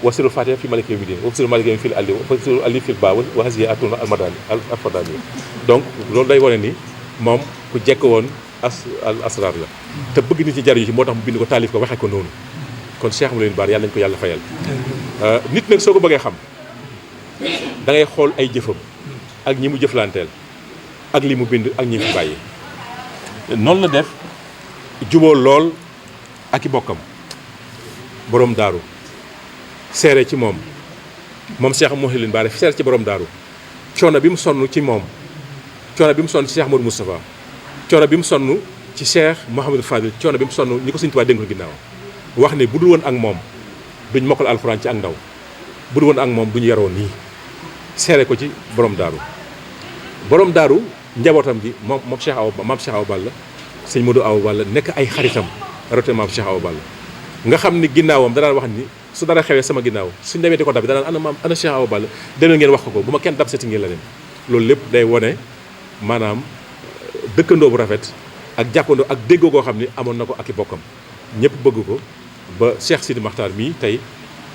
A: wa sirul fatiha fi malik yawmi din wa sirul malik yawmi fil alif wa sirul alif fil ba wa hazihi atuna al madani al fardaniya donc loolu day wane ni moom ku jekk woon al asrar la te bëgg nit ci jariñu ci moo tax mu bind ko taalif ko waxee ko noonu kon Cheikh Mouhamadou Bara yàlla nañu ko yàlla fayal nit nag soo ko bëggee xam da ngay xool ay jëfam ak ñi mu jëflanteel ak li mu bind ak ñi fi bàyyi noonu la def juboo lool ak i bokkam borom daaru seere ci moom Cheikh Mouhamadou Bara seere ci borom daaru coono bi mu sonn ci moom coono bi mu sonn ci Cheikh Modou Moustapha coono bi mu sonn ci Cheikh Mouhamadou Fadil coono bi mu sonn ñi ko Sëñ Tuubaa dénk ko ginnaaw wax ne bu dul woon ak moom duñ mokkal alxuraan ci ak ndaw bu dul woon ak moom duñu yaroo nii seere ko ci borom daaru njabootam gi moom Cheikh Awa Balla sëñ Modou Awa Balla nekk ay xaritam rawatina maam Cheikh Awa Balla nga xam ni ginnaawam danaan wax ni su dara xewee sama ginnaaw suñ demee di ko dab danaan ana Cheikh Awa Balla demee ngeen wax ko bu ma kenn dab seeti ngeen la leen loolu lépp day wone maanaam dëkkandoo bu rafet ak jàppandoo ak déggoo koo xam ni amoon na ko ak i bokkam ñëpp bëgg ko ba Cheikh Sidi Makhtar mii tey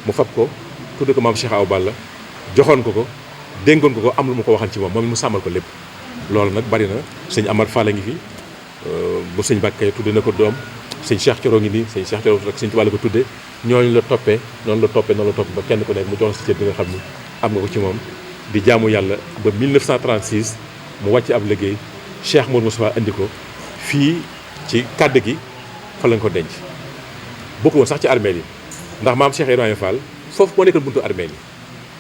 A: mu fab ko tudd ko maam Cheikh Awa Balla joxoon ko dénkoon ko am lu mu ko waxal ci moom mu sàmmal ko lépp loolu nag bari na sëñ Amar Fall a ngi fi bu sëñ Bakkay tudde na ko doom sëñ Cheikh Thioro ngi nii sëñ Cheikh Thioro ak sëñ Tuubaa la ko tudde ñooñu la toppee noonu la toppee ba kenn ku nekk mu jox la si cër bi nga xam ni am nga ko ci moom di jaamu yàlla ba 1936 mu wàcc ab liggéey Cheikh Modou Moustapha indi ko fii ci kàdd gi fa lañ ko denc bokku woon sax ci armeel yi ndax maam Cheikh Ibrahima Fall foofu moo nekkoon buntu armeel yi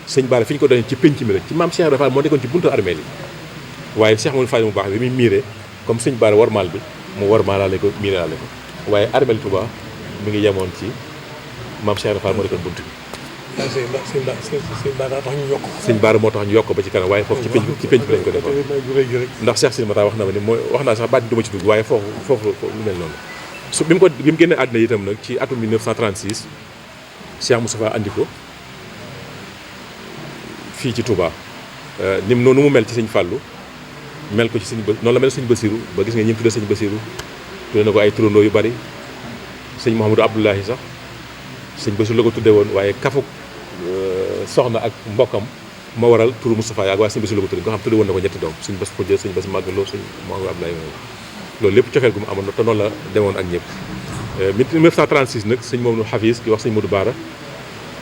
A: sëñ Bara fi ñu ko doon ci penc mi rek ci maam Cheikh Ibrahima Fall moo nekkoon ci buntu armeel yi waaye Cheikh Modou Fall mu baax bi muy miire comme sëñ Bara warmaal bi mu warmaalaale ko miiraale ko waaye armeel Touba mi ngi yemoon ci maam Cheikh Ibrahima Fall moo nekkoon buntu bi. sëñ Bara tax ñu yokk ko. sëñ Bara moo tax ñu yokk ba ci kanam waaye foofu ci penc bi lañ ko defoon ndax Cheikh Sidi Mata wax na ma ni mooy wax naa sax baat bi du ma ci dugg waaye foofu lu mel noonu bi mu génnee àddina itam nag ci atum 1936 Cheikh Moustapha andi ko fii ci Touba nim noonu mu mel ci sëñ Fallou mel ko ci sëñ noonu la mel sëñ Basirou ba gis nga ñi mu tuddee sëñ Basirou tuddee na ko ay turandoo yu bari sëñ Mouhamadou Abdoulahi sax sëñ Basirou la ko tuddee woon waaye kafuk soxna ak mbokkam moo waral turu Moustapha yaag waaye sëñ Basirou la ko tuddee nga xam tuddee woon na ko ñetti doom sëñ Bas Xujja sëñ Bas Màggaloo sëñ Mouhamadou Abdoulahi loolu lépp cofeel gu mu amoon te noonu la demoon ak ñëpp 1936 nag sëñ Mamadou Hafiz ki wax sëñ Modou Bara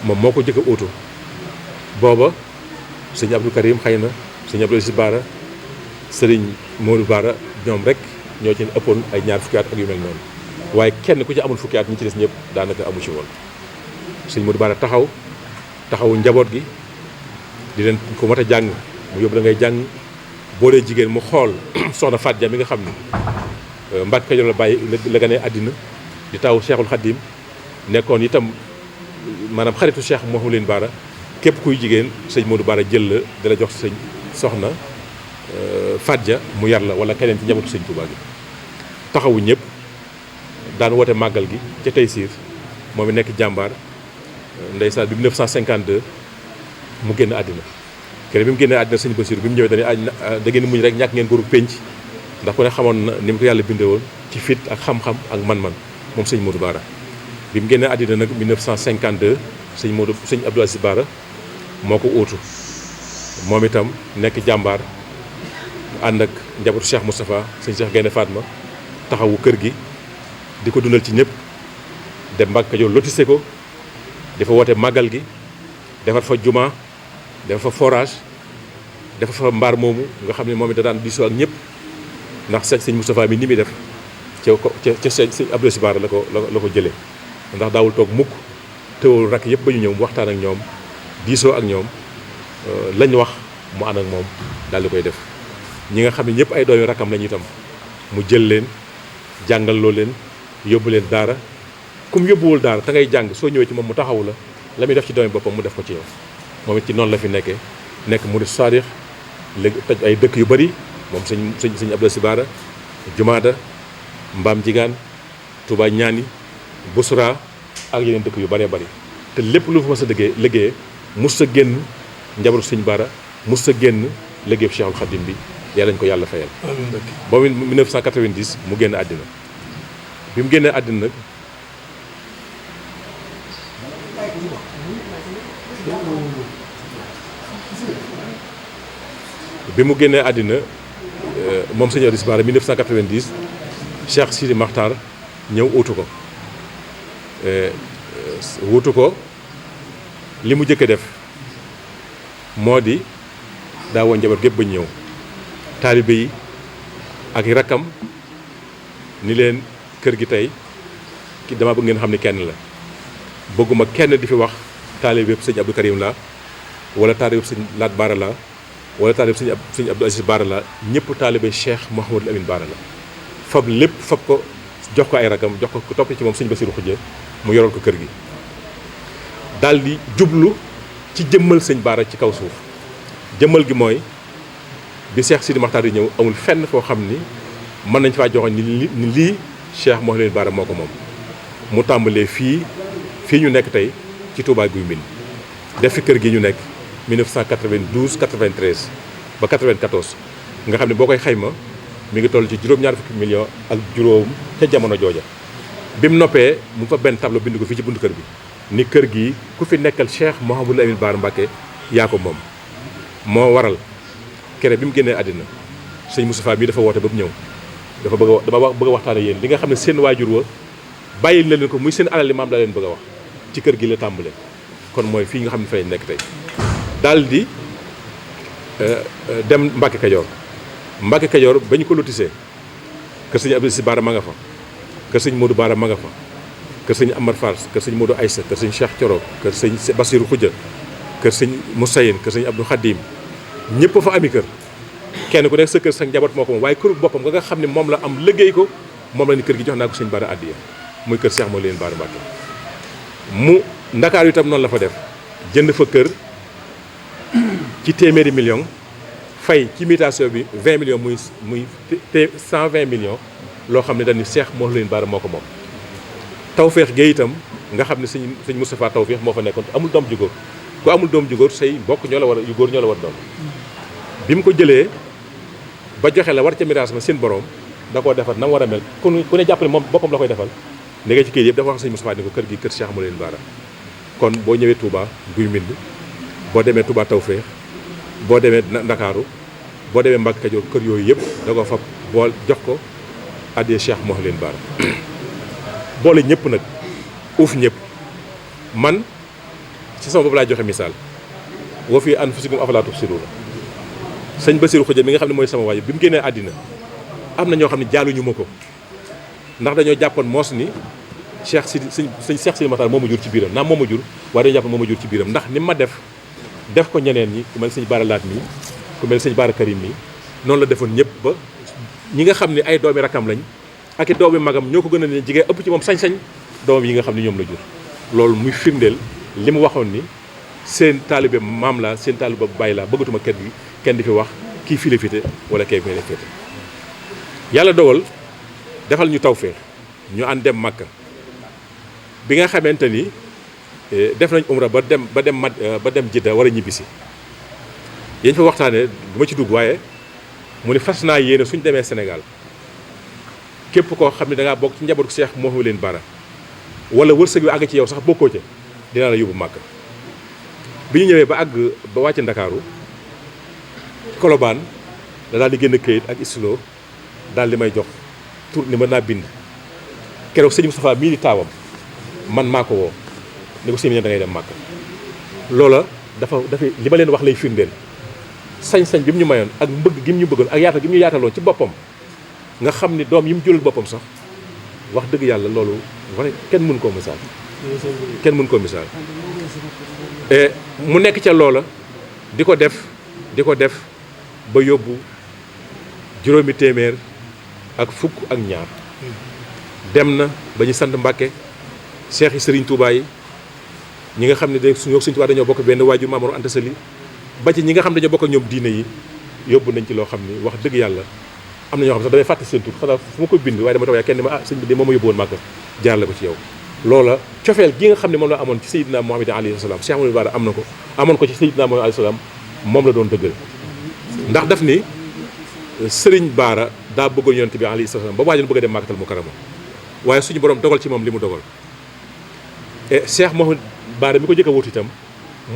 A: moom moo ko jëkk a óotu booba sëñ Abdou Karim xëy na sëñ Abdou Aziz Bara sëriñ Modou Bara ñoom rek ñoo ci ëppoon ay ñaar fukki at ak yu mel noonu waaye kenn ku ci amul fukki at ñi ci des ñëpp daanaka amu ci woon sëñ Modou Bara taxawu njaboot gi di leen ko mat a jàng mu yóbbu da ngay jàng boo dee jigéen mu xool soxna Faat Ja mi nga xam ni Mbàkke Kajoor la bàyyi la ganee àddina di taw Cheikhul Khadim nekkoon itam maanaam xaritu Cheikh Mouhamadou Bara képp kuy jigéen sëñ Modou Bara jël la di la jox sëñ soxna Faat Ja mu yar la wala keneen ci njabootu sëñ Touba gi taxawu ñëpp daan woote màggal gi ca Taysiir moom it nekk jàmbaar ndeysaan bi 1952 mu génn àddina kene bi mu génnee àddina sëñ Basiru bi mu ñëwee dañuy da ngeen muñ rek ñàkk ngeen góoru pénc ndax ku ne xamoon na ni mu ko yàlla bindee woon ci fit ak xam-xam ak man-man moom sëñ Modou Bara bi mu génnee àddina nag 1952 sëñ Abdou Aziz Bara moo ko uutu moom itam nekk jàmbaar ànd ak njabootu Cheikh Moustapha sëñ Cheikh Gaynde Fatma taxawu kër gi di ko dundal ci ñëpp dem Mbàkke Kajoor lotissé ko dafa woote màggal gi defar fa juma defar fa forage defar fa mbaar moomu nga xam ne moom it da daan diisoo ak ñëpp ndax sëñ Moustapha mi ni muy def ca sëñ Abdou Aziz Bara la ko jëlee ndax daawul toog mukk teewul rakk yëpp ba ñu ñëw mu waxtaan ak ñoom diisoo ak ñoom lañ wax mu ànd ak moom daal di koy def ñi nga xam ne ñëpp ay doomi rakkam lañu itam mu jël leen jàngal loo leen yóbbu leen daara kum yóbbuwul daara te ngay jàng soo ñëwee ci moom mu taxawu la muy def ci doomi boppam mu def ko ci yow moom it ci noonu la fi nekkee nekk murid saadix léegi toj ay dëkk yu bari moom sëñ Abdou Aziz Bara Jumaada Mbaam Jigaan Touba Ñaani Busra ak yeneen dëkk yu bëree bëri te lépp lu fa mas a liggéeyee mus sa génn njabootu sëñ Bara mus sa génn liggéeyu Cheikhul Khadim bi yàlla ñu ko yàlla fayal. ba 1990 mu génn àddina bi mu génnee àddina nag moom sëñ Abdou Aziz Bara 1990 Cheikh Sidi Makhtar ñëw uutu ko wuutu ko li mu jëkk def moo di daa woon njaboot gépp ba ñëw taalibe yi ak rakkam ni leen kër gi tey ki dama bëgg ngeen xam ni kenn la bëgguma kenn di fi wax taalibe yëpp sëñ Abdou Karim la wala taalibe yëpp sëñ Laat Bara la wala taalibe sëñ Abdou Aziz Bara la ñëpp taalibe Cheikh Mouhamadou Amine Bara la fab lépp fab ko jox ko ay rakam jox ko topp ci moom sëñ Bassirou Khoudia mu yoroon ko kër gi daal di jublu ci jëmmal sëñ Bara ci kaw suuf jëmmal gi mooy bi Cheikh Sidi Makhtar di ñëw amul fenn foo xam ni mën nañ faa joxoon ni lii Cheikh Mouhamadou Amine Bara moo ko moom mu tàmbalee fii ñu nekk tey ci Touba Guy Mbind def fi kër gi ñu nekk 1992 93 ba 94 nga xam ne boo koy xayma mi ngi toll ci juróom-ñaar fukki millions ak juróom ca jamono jooja bi mu noppee mu fa benn tableau bind ko fii ci buntu kër bi ni kër gi ku fi nekkal Cheikh Mouhamadou Amine Bara Mbacké yaa ko moom moo waral kere bi mu génnee àddina sëñ Moustapha mii dafa woote ba mu ñëw dafa bëgg a waxtaan ak yéen li nga xam ne seen waajur wa bàyyil na leen ko muy seen alal li maam daa leen bëgg a wax ci kër gi la tàmbale kon mooy fii nga xam ne fa lañ nekk tey daal di dem Mbacke Kajoor ba ñu ko lotisee kër sëñ Abdou Aziz Bara ma nga fa kër sëñ Modou Bara ma nga fa kër sëñ Amar Fall kër sëñ Modou Aïssa kër sëñ Cheikh Thioro kër sëñ Bassirou Khoudia kër sëñ Moussaïn kër sëñ Abdou Khadim ñëpp fa ami kër kenn ku nekk sa kër sa njaboot moo ko moom waaye këru boppam nga xam ne moom la am liggéey ko moom la ni kër gi jox naa ko sëñ Bara addiya muy kër Cheikh Mouhamadou Amine Bara Mbacké mu Ndakaaru itam noonu la fa def jënd fa kër ci téeméeri million fay ci mutation bi 20 millions muy 120 millions loo xam ne dañu Cheikh Mouhamadou Amine Bara moo ko moom Tawfekh Gueye itam nga xam ne sëñ Moustapha Tawfekh moo fa nekkoon amul doom ju góor ku amul doom ju góor say mbokk ñoo la war yu góor ñoo la war doon bi mu ko jëlee ba joxe la war ca miraas ma seen borom da koo defar na mu war a mel ku ne jàpp ne moom boppam la koy defal léegi ci kii yëpp dafa wax sëñ Moustapha ni ko kër gi kër Cheikh Mouhamadou Amine Bara kon boo ñëwee Touba Guy Mbind boo demee Touba Tawfekh boo demee Ndakaaru boo demee Mbacke Kajoor kër yooyu yëpp da ko fab bool jox ko addee Cheikh Mouhamadou Amine Bara boole ñëpp nag uuf ñëpp man ci sama bopp laay joxe misaal wa fii anfusikum afalaa tubsiruun sëñ Bassirou Khoudia mi nga xam ne mooy sama waajur bi mu génnee àddina am na ñoo xam ne jaaluñu ma ko ndax dañoo jàppoon moos ni Cheikh Sidi Makhtar moo ma jur ci biiram naam moo ma jur waaye dañoo jàppoon moo ma jur ci biiram ndax ni ma def ko ñeneen ñi ku mel sëñ Bara Laat mi ku mel sëñ Bara Karim mi noonu la defoon ñëpp ba ñi nga xam ne ay doomi rakam lañ ak i doomi magam ñoo ko gën a ne jigéen ëpp ci moom sañ-sañ doom yi nga xam ne ñoom la jur loolu muy firndeel li mu waxoon ni seen taalibe maam la seen taalibe bàyyi la bëggatuma kenn di fi wax kii fii la féete wala kii fii la féete yàlla dogal defal ñu tawfeex ñu ànd dem Makka bi nga xamante ni def nañ umra ba dem Jidda war a ñibbisi yéen fa waxtaanee du ma ci dugg waaye mu ne fas naa yéene suñ demee Sénégal képp koo xam ne da ngaa bokk ci njabootu Cheikh Mouhamadou Amine Bara wala wërsëg yu àgg ci yow sax bokkoo ca dinaa la yóbbu Makka bi ñu ñëwee ba àgg ba wàcc Ndakaaru Colobane da daal di génn këyit ak stylo daal di may jox tur ni mën naa bind keroog sëñ Moustapha mii di taawam man maa ko woo ne ko sëñ bi da ngay dem Màkka. loola dafa li ma leen wax lay firndeel sañ-sañ bi mu ñu mayoon ak mbëgg gi mu ñu bëggoon ak yaatal gi mu ñu yaataloon ci boppam nga xam ni doom yi mu jëlal boppam sax wax dëgg yàlla loolu wane kenn mënu koo misaal. kenn mënu koo misaal. mu nekk ca loola di ko def ba yóbbu 800 ak fukk ak ñaar dem na ba ñu sant Mbàkke seex yi Sëriñ Tuubaa yi ñi nga xam ne Sëriñ Tuubaa dañoo bokk benn waajur Maam Mor Anta Sali ba ci ñi nga xam ne dañoo bokk ak ñoom diine yi yóbbu nañ ci loo xam ni wax dëgg yàlla am na ñoo xam sax damay fàtte seen tur xanaa fu ma ko bind waaye dama taw yaa kenn ma sëñ bi de moom ma yóbbu woon Màkka jaarale ko ci yow. loola cofeel gi nga xam ne moom la amoon ci Seydina Muhammad alayhi salaam Cheikh Mouhamadou Bara am na ko amoon ko ci Seydina Muhammad alayhi salaam moom la doon dëggal ndax daf ni Sëriñ Bara daa bëggoon yonent bi alayhi salaam ba waajoon bëgg a dem Màkkatal Mukarrama waaye suñu borom dogal ci moom li mu dogal Cheikh Mouhamadou Bara mi ko jëkk a wut itam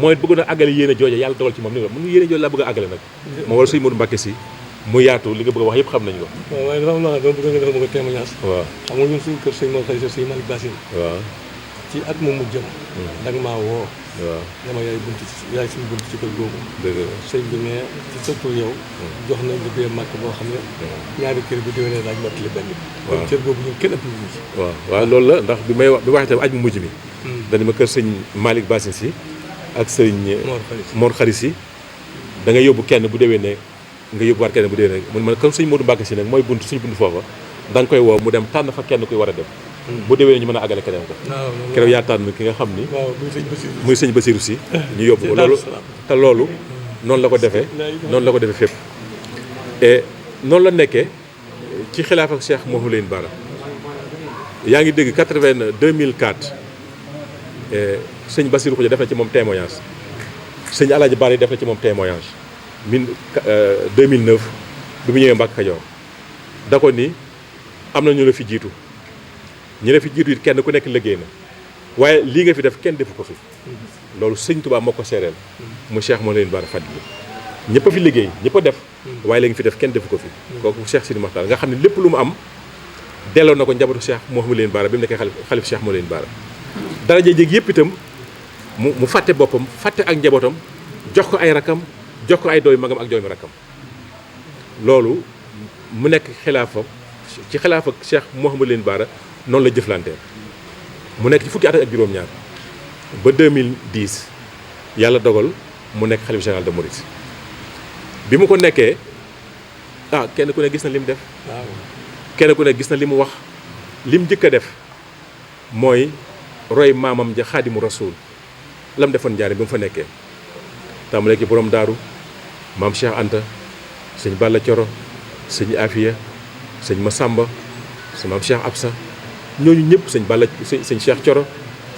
A: mooy bëgg na àggale yéene jooja yàlla dogal ci moom li mu yéene jooja laa bëgg a àggale nag moo wala Sëriñ Modou Mbacké si mu yaatu li nga bëgg a wax yëpp xam nañu ko.
B: waaw waaye dafa am loo xam ne dama bëgg nga defal ma ko témoignage.
A: waaw
B: xam nga ñun suñu kër sëñ Mor Khary sëñ Malick Bassine.
A: waaw
B: ci at moom mu jëm. da nga maa woo.
A: waaw
B: dama yaay suñu bunt ci kër googu.
A: dëgg la
B: sëñ bi ne ci surtout yow. jox nañ la bee màkk boo xam ne. ñaari kër bi déwénee daaj mottali benn bi.
A: waaw
B: cër boobu ñun kenn ëpp ñu ci.
A: waaw loolu la ndax bi wax itam aj mu mujj mi. dañu ma kër sëñ Malick Bassine si ak sëñ Mor Khary si da nga yóbbu kenn bu déwénee nga yóbbuwaat kenn bu dee nag man comme sëñ Modou Mbacké si nag mooy bunt suñu bunt foofa da nga koy woo mu dem tànn fa kenn kuy war a dem bu déwee ñu mën a àggale keneen ko keroog yaa tànn ki nga xam ni muy sëñ Bassirou si ñu yóbbu ko loolu te loolu noonu la ko defee fépp et noonu la nekkee ci xilaaf ak Cheikh Mouhamadou Bara yaa ngi dégg 2004 sëñ Bassirou Khoudia def na ci moom témoignage sëñ Alaaji Bara yi def na ci moom témoignage 2009 bi mu ñëwee Mbàkke Kajoor da ko ni am na ñu la fi jiitu ñi la fi jiitu it kenn ku nekk liggéey na waaye lii nga fi def kenn defu ko fi loolu sëñ Tuubaa moo ko seereel mu Cheikh Mouhamadou Bara Fadilou ñëpp a fi liggéey ñëpp a def waaye la nga fi def kenn defu ko fi kooku Cheikh Sidi Mokhtar nga xam ne lépp lu mu am delloo na ko njabootu Cheikh Mouhamadou Bara bi mu nekkee xalif Cheikh Mouhamadou Bara daraja jéeg yëpp itam mu fàtte boppam fàtte ak njabootam jox ko ay rakam jox ko ay dooy magam ak doomi rakkam loolu mu nekk xilaafa ci xilaafa Cheikh Mouhamadou Bara noonu la jëflantee mu nekk ci fukki at ak juróom-ñaar ba 2010 yàlla dogal mu nekk xalifa général de Mouride bi mu ko nekkee kenn ku ne gis na li mu def kenn ku ne gis na li mu wax li mu njëkk a def mooy roy maamam ja Xaadimu Rasuul la mu defoon njaare bi mu fa nekkee tàmbalee ci borom daaru maam Cheikh Anta sëñ Balla Coro sëñ Afia sëñ Masamba sa maam Cheikh Absa ñooñu ñëpp sëñ Balla sëñ Cheikh Coro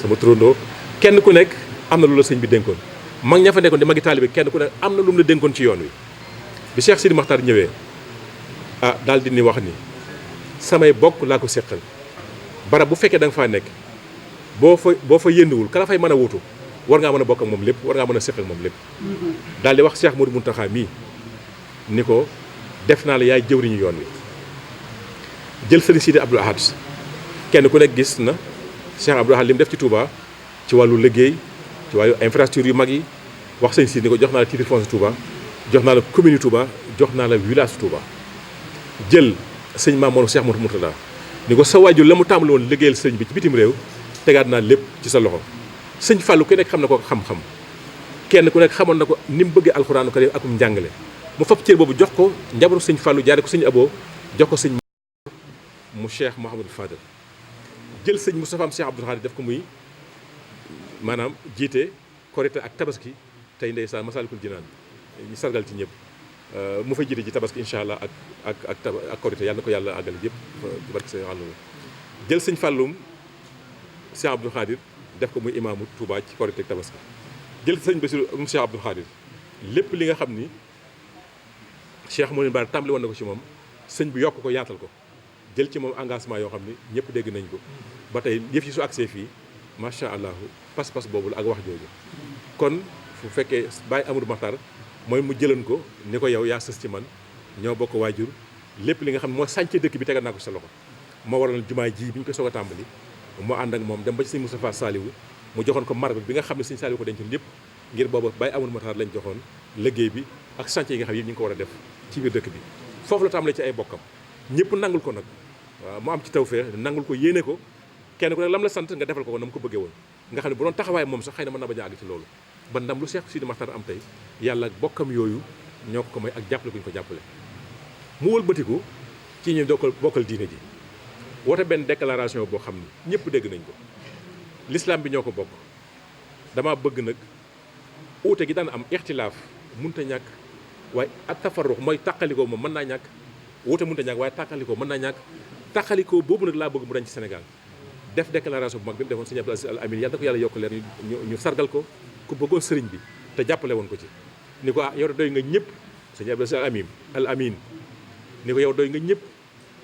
A: sama turandoo kenn ku nekk am na lu la sëñ bi dénkoon mag ña fa nekkoon di magi taalibe kenn ku nekk am na lu mu la dénkoon ci yoon wi bi Cheikh Sidi Mokhtar ñëwee daal di ni wax ni samay bokk laa ko séqal barab bu fekkee da nga faa nekk boo fa yënduwul kala fay mën a wutu war ngaa mën a bokk ak moom lépp war ngaa mën a séq ak moom lépp daal di wax Cheikh Modou Mountakha mii ni ko def naa la yaay jëwriñu yoon wi jël sëriñ Sidi Abdoul Ahad kenn ku nekk gis na Cheikh Abdoul Ahad li mu def ci Touba ci wàllu liggéey ci wàllu infrastructure yu mag yi wax sëñ Sidi ni ko jox naa la titre foncier Touba jox naa la commune Touba jox naa la village Touba jël sëñ Mamour Cheikh Modou Mourtada ni ko sa waajur la mu tàmbali woon liggéeyal sëñ bi ci bitim réew tegaat naa lépp ci sa loxo sëñ Fallou ku nekk xam na ko xam-xam kenn ku nekk xamoon na ko ni mu bëggee alxuraanu karim akum njàngale mu fab cër boobu jox ko njabootu sëñ Fallou jaare ko sëñ Abo jox ko sëñ mu Cheikh Mouhamadou Fadel jël sëñ Moustapha am Cheikh Abdoul Khadir def ko muy maanaam jiite korite ak tabaski tey ndeysaan Masalikul Jinaan ñu sargal ci ñëpp mu fay jiite ji tabaski incha allah ak korite yàlla na ko yàlla àggale yëpp ci barke sëñ àll jël sëñ Falloum Cheikh Abdoul Khadir def ko muy imaamu Touba ci korite ak tabaski jël sëñ Bassirou mu Cheikh Abdoul Khadir lépp li nga xam ni Cheikh Mouhamadou Bara tàmbali woon na ko ci moom sëñ bi yokk ko yaatal ko jël ci moom engagement yoo xam ni ñëpp dégg nañ ko ba tey yëf yi su accès fii macha allah pas-pas boobu la ak wax jooju kon fu fekkee Baye Amadou Makhtar mooy mu jëlan ko ni ko yow yaa sës ci man ñoo bokk waajur lépp li nga xam ne moo sànce dëkk bi tegal naa ko sa loxo moo waral jumaa ji bi ñu ko soog a tàmbali moo ànd ak moom dem ba ci sëñ Moustapha Saliou mu joxoon ko marbre bi nga xam ne sëñ Saliou ko dencoon yëpp ngir booba Baye Amadou Matar lañ joxoon liggéey bi ak chantier yi nga xam ne ñu ngi ko war a def ci biir dëkk bi foofu la tàmbalee ci ay bokkam ñëpp nangul ko nag waaw mu am ci tawfeex nangul ko yéene ko kenn ku ne lam la sant nga defal ko na mu ko bëggee woon nga xam ne bu doon taxawaay moom sax xëy na mën na bañ a àgg ci loolu ba ndam lu Cheikh Sidi Makhtar am tey yàlla ak bokkam yooyu ñoo ko may ak jàppale gu ñu ko jàppale mu wëlbatiku ci ñu bokkal diine ji woote benn déclaration boo xam ne ñëpp dégg nañ ko l'islam bi ñoo ko bokk dama bëgg nag uute gi daan am ixtilaaf munta ñàkk waaye ak tafarrux mooy tàqalikoo moom mën naa ñàkk wuute munta ñàkk waaye tàqalikoo mën naa ñàkk tàqalikoo boobu nag laa bëgg mu dañ ci Sénégal def déclaration bu mag bi mu defoon sëñ Abdou Aziz Al Amin yàlla na ko yàlla yokk leer ñu sargal ko ku bëggoon sëriñ bi te jàppale woon ko ci ni ko yow doy nga ñëpp sëñ Abdou Aziz Al Amin ni ko yow doy nga ñëpp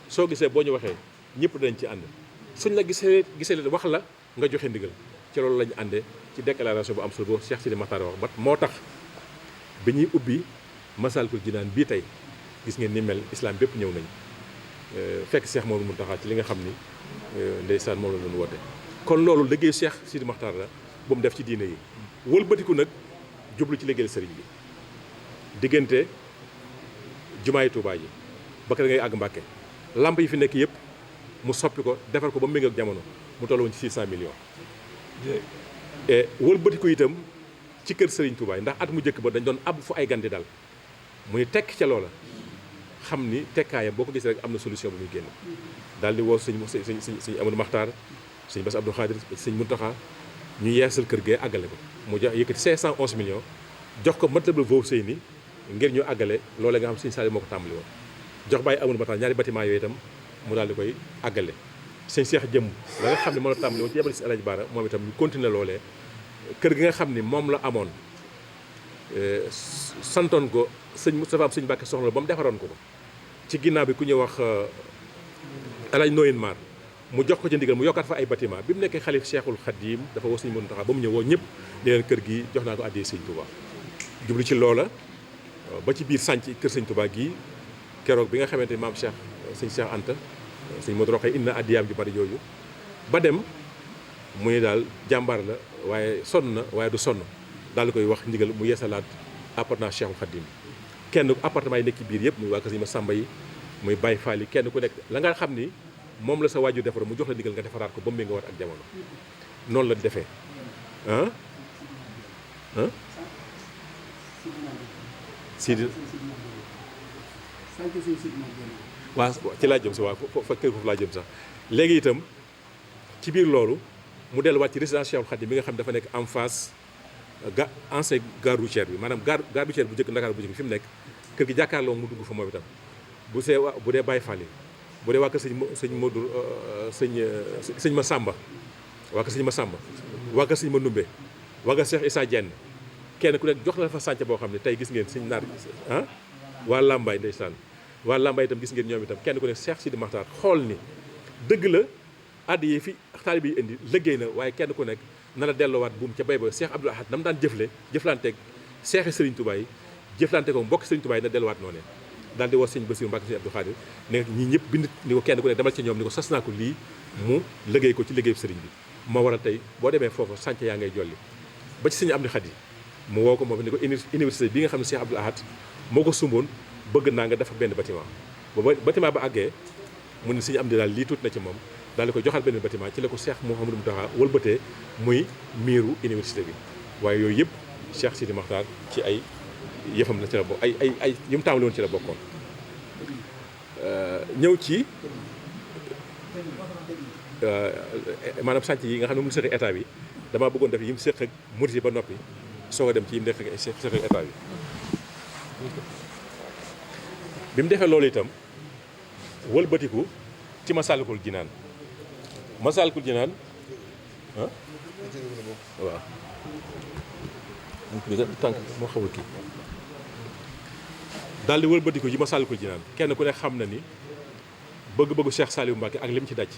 A: soo gisee boo ñu waxee ñëpp dañ ci ànd suñ la gisee wax la nga joxe ndigal ci loolu lañu àndee ci déclaration bu am solo boobu Cheikh Sidi Makhtar wax ba moo tax bi ñuy ubbi Massalikul Jinaan bii tey gis ngeen ni mel islam bépp ñëw nañ fekk Cheikh Mouhamadou Mountakha ci li nga xam ni ndeysaan moom la doon woote kon loolu liggéey Cheikh Sidi Makhtar la bu mu def ci diine yi wëlbatiku nag jublu ci liggéeyal sëriñ bi diggante jumaay Tuubaa ji ba kër ngay àgg Mbàkke lamp yi fi nekk yëpp mu soppi ko defar ko ba mu méngoo ak jamono mu toll woon ci 600 millions wëlbatiku itam ci kër Serigne Touba ndax at mu njëkk ba dañ doon ab fu ay gandi daal muy tekk ca loola xam ni tekkaayam boo ko gisee rek am na solution bu muy génn daal di woo sëñ Amadou Makhtar sëñ Bass Abdou Khadir sëñ Mountakha ñu yeesal kër gee àggale ko mu jox yëkkati 511 millions jox ko Matlabul Fawzayni ngir ñu àggale loolee nga xam sëñ Saliou moo ko tàmbali woon jox Baye Amadou Makhtar ñaari bâtiment yooyu itam mu daal di koy àggale sëñ Cheikh jëm la nga xam ne moo la tàmbali woon ci yebal si Alaaji Baara moom itam ñu continuer loolee kër gi nga xam ni moom la amoon santoon ko sëñ Moustapha am sëñ Mbàkke soxna ba mu defaroon ko ko ci ginnaaw bi ku ñuy wax Alaaji Nooyin Maar mu jox ko ci ndigal mu yokkaat fa ay bâtiment bi mu nekkee xalif Cheikhul Khadim dafa woo sëñ Mountakha ba mu ñëw woo ñëpp di leen kër gi jox naa ko addiyee sëñ Touba jublu ci loola ba ci biir sànc kër sëñ Touba gii keroog bi nga xamante ni maam Cheikh sëñ Cheikh Anta sëñ Modou Rokhaya indi na addiyaam ju bari jooju ba dem mu ni daal jàmbaar la waaye sonn na waaye du sonn daal di koy wax ndigal mu yeesalaat appartement Cheikhul Khadim kenn appartement yi nekk ci biir yëpp muy waa kër sëñ Massamba yi muy Baye Fall yi kenn ku nekk la nga xam ni moom la sa waajur defar mu jox la ndigal nga defaraat ko ba mu nga war ak jamono noonu la defee Sidi waaw ci laa jëm si waaw fa kër foofu laa jëm sax léegi itam ci biir loolu mu delluwaat ci résidence Cheikhul Khadim bi nga xam dafa nekk en face ancien gare routière bi maanaam gare routière bu njëkk Ndakaar bu njëkk bi fi mu nekk kër gi jàkkaarloo mu dugg fa moom itam bu dee Baye Fall yi bu dee waa kër sëñ Modou sëñ Massamba waa kër sëñ Massamba waa kër sëñ Mandoumbe waa kër Cheikh Issa Diène kenn ku nekk jox la fa sànc boo xam ne tey gis ngeen sëñ naar waa Lambaye ndeysaan waa Lambaye itam gis ngeen ñoom itam kenn ku nekk Cheikh Sidi Makhtar xool ni dëgg la addi yi fi taalib yi indi liggéey na waaye kenn ku nekk na la delloowaat buum ca bay ba Cheikh Abdoul Ahad na mu daan jëflanteeg Cheikh Serigne Touba yi jëflante ko mbokk Serigne Touba yi na delluwaat noonu daal di war sëñ Bassirou Mbacké sëñ Abdou Khadir ne ñi ñëpp bind ni ko kenn ku nekk demal ci ñoom ni ko sas naa ko lii mu liggéey ko ci liggéeyu Serigne bi moo waral tey boo demee foofu sànc yaa ngay jolli ba ci sëñ Abdou Khadir mu woo ko moom ni ko université bi nga xam ne Cheikh Abdoul Ahad moo ko sumboon bëgg naa nga defar benn bâtiment ba bâtiment ba àggee mu ne sëñ am di daal lii tuuti na ci moom daal di ko joxal benn bâtiment ci la ko Cheikh Mouhamadou Mountakha wëlbatee muy miiru université bi waaye yooyu yëpp Cheikh Sidi Makhtar ci ay yëfam la ci la bokk ay yu mu tàmbali woon ci la bokkoon ñëw ci maanaam sànc yi nga xam ne mu sëq état bi damaa bëggoon def yi mu sëq ak murit yi ba noppi soog a dem ci yi mu nekk sëq ak état bi mu defee loolu itam wëlbatiku ci Massalikul Jinaan waaw tànk moo xawul kii daal di wëlbatiku ci Massalikul Jinaan kenn ku ne xam na ni bëgg-bëggu Cheikh Saliou Mbacké ak li mu ci daj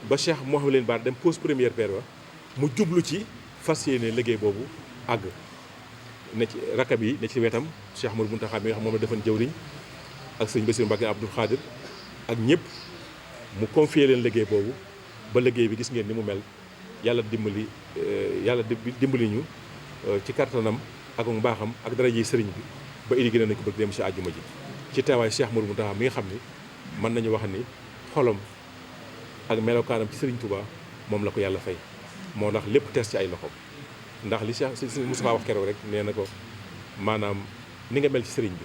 A: ba Cheikh Mouhamadou leen baar dem pose première pierre ba mu jublu ci fas yéene liggéey boobu àgg ne ci rakab yi ne ci wetam Cheikh Mouhamadou Mountakha mi nga xam moom la defoon jëwriñ ak sëñ Bassirou Mbacké Abdou Khadir ak ñëpp mu confier leen liggéey boobu ba liggéey bi gis ngeen ni mu mel yàlla dimbali yàlla dimbali ñu ci kattanam ak mbaaxam ak dara ji sëriñ bi ba inauguré nañ ko bëgg dem si àjjuma ji ci teewaay Cheikh Modou Mountakha mi nga xam ni mën nañu wax ni xolam ak melokaanam ci sëriñ Touba moom la ko yàlla fay moo tax lépp tees ci ay loxoom ndax li Cheikh Moustapha wax keroog rek nee na ko maanaam ni nga mel ci sëriñ bi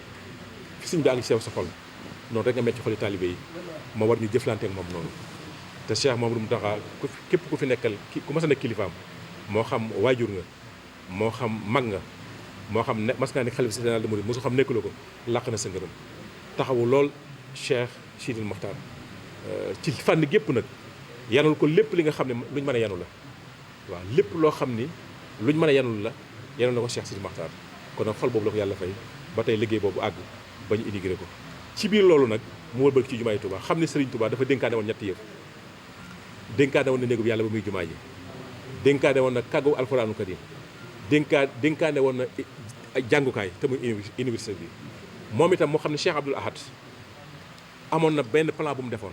A: fi sëriñ bi àgg ci sew sa xol noonu rek nga mel ci xoli taalibe yi moo war ñu jëflante ak moom noonu te Cheikh Mamadou Mountakha képp ku fi nekkal ku mas a nekk kilifaam moo xam waajur nga moo xam mag nga moo xam ne mas ngaa nekk xalifa général des mourides mosu xam nekkuloo ko làq na sa ngërëm taxawu lool Cheikh Sidil Mokhtar ci fànn gépp nag yanul ko lépp li nga xam ne luñ mën a yanu la waaw lépp loo xam ni luñ mën a yanul la yanul na ko Cheikh Sidil Mokhtar kon nag xol boobu la ko yàlla fay ba tey liggéey boobu àgg ba ñu inauguré ko ci biir loolu nag mu wëlbati ci jumaay Touba xam ne Serigne Touba dafa dénkaane woon ñetti yëf dénkaane woon na néegub yàlla ba muy jumaa ji dénkaane woon na kàggu alxuraanu karim dénkaane woon na jàngukaay te muy université bi moom itam moo xam ne Cheikh Abdoul Ahad amoon na benn plan bu mu defoon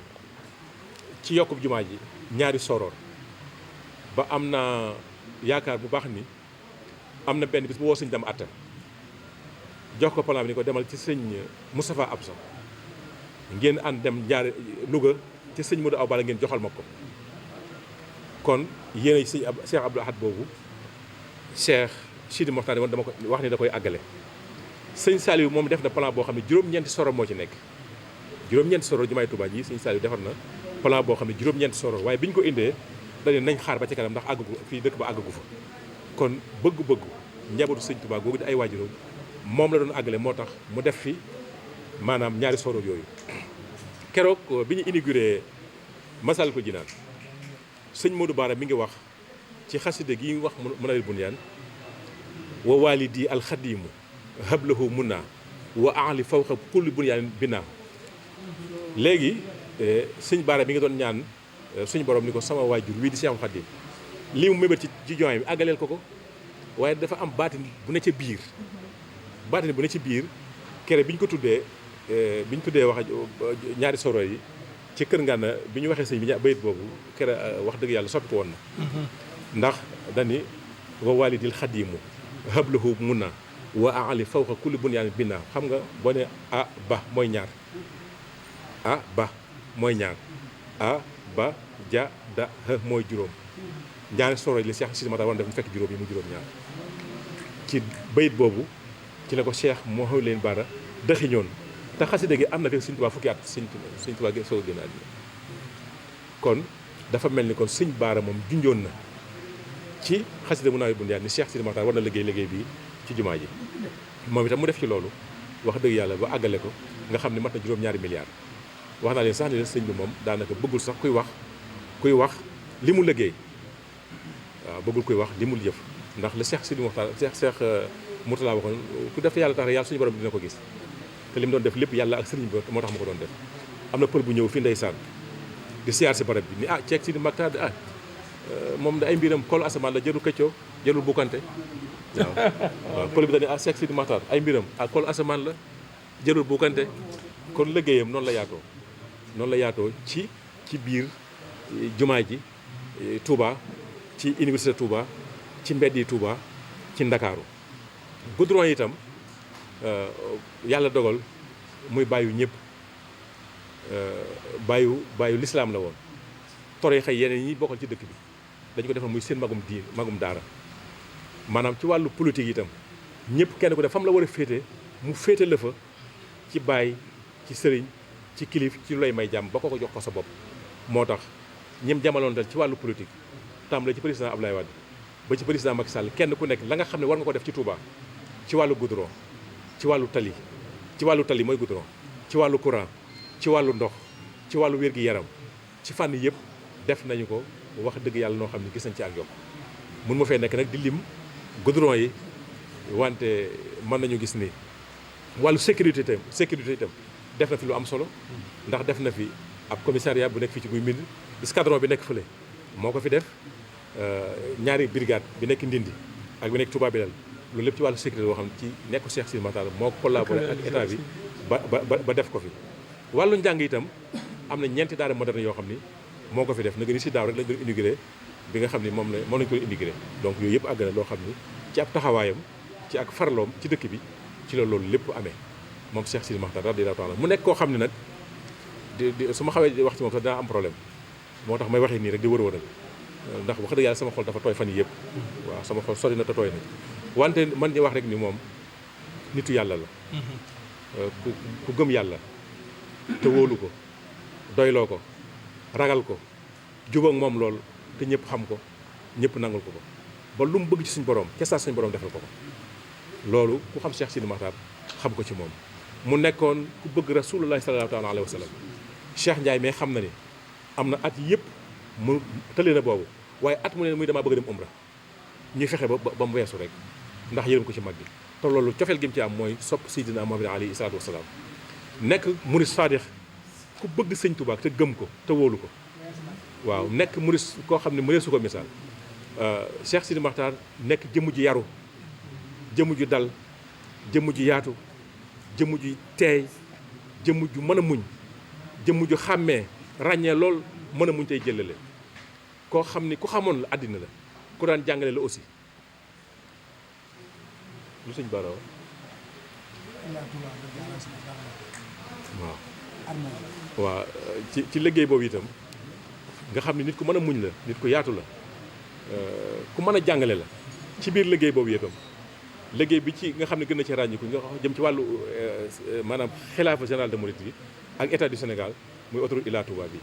A: ci yokkub jumaa ji ñaari soroor ba am na yaakaar bu baax ni am na benn bis bu woo sëñ Dame Atta jox ko plan bi ni ko demal ci sëñ Moustapha Absa ngeen ànd dem jaare Louga ci sëñ Modou Aw Bala ngeen joxal ma ko kon yéen sëñ Cheikh Abdoul Ahad boobu Cheikh Sidi Mokhtar woon dama ko wax ni da koy àggale sëñ Saliou moom def na plan boo xam ne juróom-ñeenti soro moo ci nekk juróom-ñeenti soro jumaay Touba ji sëñ Saliou defar na plan boo xam ne juróom-ñeenti soro waaye bi ñu ko indee dañu nañ xaar ba ci kanam ndax àggagu fii dëkk ba àggagu fa kon bëgg-bëggu njabootu sëñ Touba googu di ay waajuram moom la doon àggale moo tax mu def fi maanaam ñaari soro yooyu keroog bi ñu inauguré Massalikul Jinaan sëñ Modou Bara mi ngi wax ci xaside gi wax Munawwirul Bunyaan wa walidi alxadimu hablahu munna wa aali fawqa kulli bunyaan binaa léegi sëñ Bara mi ngi doon ñaan suñu borom ni ko sama waajur wii di Seexul Xadiim lii mu mébét ci join bi àggaleel ko waaye dafa am baatin bu ne ca biir baatin bu ne ci biir kere bi ñu ko tuddee wax ñaari soro yi ci kër Ngana bi ñu waxee sëñ bi bayit boobu kere wax dëgg yàlla soppi ko woon na ndax dani wa walidil xadimu hablahu munna wa aali fawqa kulli bunyaan binaa xam nga boo ne ba mooy ñaar ba mooy ñaar ba ja da mooy juróom ñaari soro yi li Cheikh Sidi Mokhtar war def mu fekk juróom yi mu juróom ñaar ci bayit boobu ci la ko Cheikh Mouhamadou Bara dëxiñoon te xasida gi am na fi Sëñ Tuubaa fukki at Sëñ Tuubaa gi soog a génn àddina kon dafa mel ni kon Sëñ Bara moom junjoon na ci xasida Munawwirul Bunyaan ni Cheikh Sidi Mokhtar war na liggéey bi ci jumaa ji moom itam mu def ci loolu wax dëgg yàlla ba àggale ko nga xam ne mat na juróom-ñaari milliards wax naa leen sax ni sëñ bi moom daanaka bëggul sax kuy wax li mu liggéey waaw bëggul kuy wax li mu jëf ndax la Cheikh Sidi Mokhtar Cheikh Mourtala waxoon ku def yàlla tax yàlla suñu borom dina ko gis te li mu doon def lépp yàlla ak sëriñ bi moo tax ma ko doon def am na pël bu ñëw fi ndeysaan di siyaar si barab bi ni Cheikh Sidi Mokhtar moom da ay mbiram kol asamaan la jërul këccoo jërul bukkante waaw pël bi dañu Cheikh Sidi Mokhtar ay mbiram kol asamaan la jërul bukkante kon liggéeyam noonu la yaatoo ci biir jumaa ji Touba ci université Touba ci mbedd yi Touba ci Ndakaaru goudron yi itam yàlla dogal muy bàyyu ñëpp bàyyu lislaam la woon tariixa yeneen ñi bokkal ci dëkk bi dañu ko defal muy seen magum daara maanaam ci wàllu politique itam ñëpp kenn ku def fam la war a féete mu féete la fa ci baay ci sëriñ ci kilif ci lu lay may jàmm ba ko jox ko sa bopp moo tax ñim jamaloon dal ci wàllu politique tàmbale ci président Abdoulaye Wade ba ci président Macky Sall kenn ku nekk la nga xam ne war nga ko def ci Touba ci wàllu goudron ci wàllu tali mooy goudron ci wàllu courant ci wàllu ndox ci wàllu wér-gi-yaram ci fànn yëpp def nañu ko wax dëgg yàlla noo xam ne gis nañ ci ak yokk mun ma fee nekk nag di lim goudron yi wante mën nañu gis ni wàllu sécurité itam def na fi lu am solo ndax def na fi ab commissariat bu nekk fii ci Guy Mbind escadron bi nekk fële moo ko fi def ñaari brigade bi nekk Ndindi ak bi nekk Touba Belel loolu lépp ci wàllu sécurité boo xam ne ci nekku Cheikh Sidi Mokhtar moo collaboré ak état bi ba def ko fi wàllu njàng itam am na ñeenti daara moderne yoo xam ni moo ko fi def na nga ni si daaw rek lañ doon inauguré bi nga xam ni moom lañ koy immigré donc yooyu yëpp àgg na loo xam ni ci ab taxawaayam ci ak farloom ci dëkk bi ci la loolu lépp amee moom Cheikh Sidi Makhtar radiyallahu ta'ala mu nekk koo xam ne nag su ma xawee di wax ci moom sax dinaa am problème moo tax may waxee nii rek di wër-wëral ndax wax dëgg yàlla sama xol dafa tooy fan yii yëpp waaw sama xol sori na te tooy na wante man di wax rek ni moom nitu yàlla la ku gëm yàlla te wóolu ko doyloo ko ragal ko jubóog moom lool te ñëpp xam ko ñëpp nangul ko ba lu mu bëgg ci suñu borom ca saa suñu borom defal ko loolu ku xam Cheikh Sidi Makhtar xam ko ci moom mu nekkoon ku bëgg rasulullahi sallallahu alayhi wa sallam Cheikh Ndiaye mais xam na ni am na at yëpp mu tële na boobu waaye at mu ne muy damaa bëgg dem umra ñuy fexe ba mu weesu rek ndax yërëm ko ci mag bi te loolu cofeel gi mu ci am mooy sopp Seydina Muhammad alayhi salaatu wasalaam nekk murid saadix ku bëgg sëñ Tuubaa te gëm ko te wóolu ko waaw nekk murid koo xam ne mënee su ko misaal Cheikh Sidi Makhtar nekk jëmm ji yaru jëmm ju dal jëmm ju yaatu jëmm ju teey jëmm ju mën a muñ jëmm ju xàmmee ràññee lool mën a muñ tey jëlale koo xam ni ku xamoon la àddina la ku daan jàngale la aussi lu sëñ Bara waaw ci liggéey boobu itam nga xam ne nit ku mën a muñ la nit ku yaatu la ku mën a jàngale la ci biir liggéey boobu itam liggéey bi ci nga xam ne gën na ci ràññiku nga jëm ci wàllu maanaam xilaafa général de Mouride bi ak état du Sénégal muy autoroute Ila Touba bi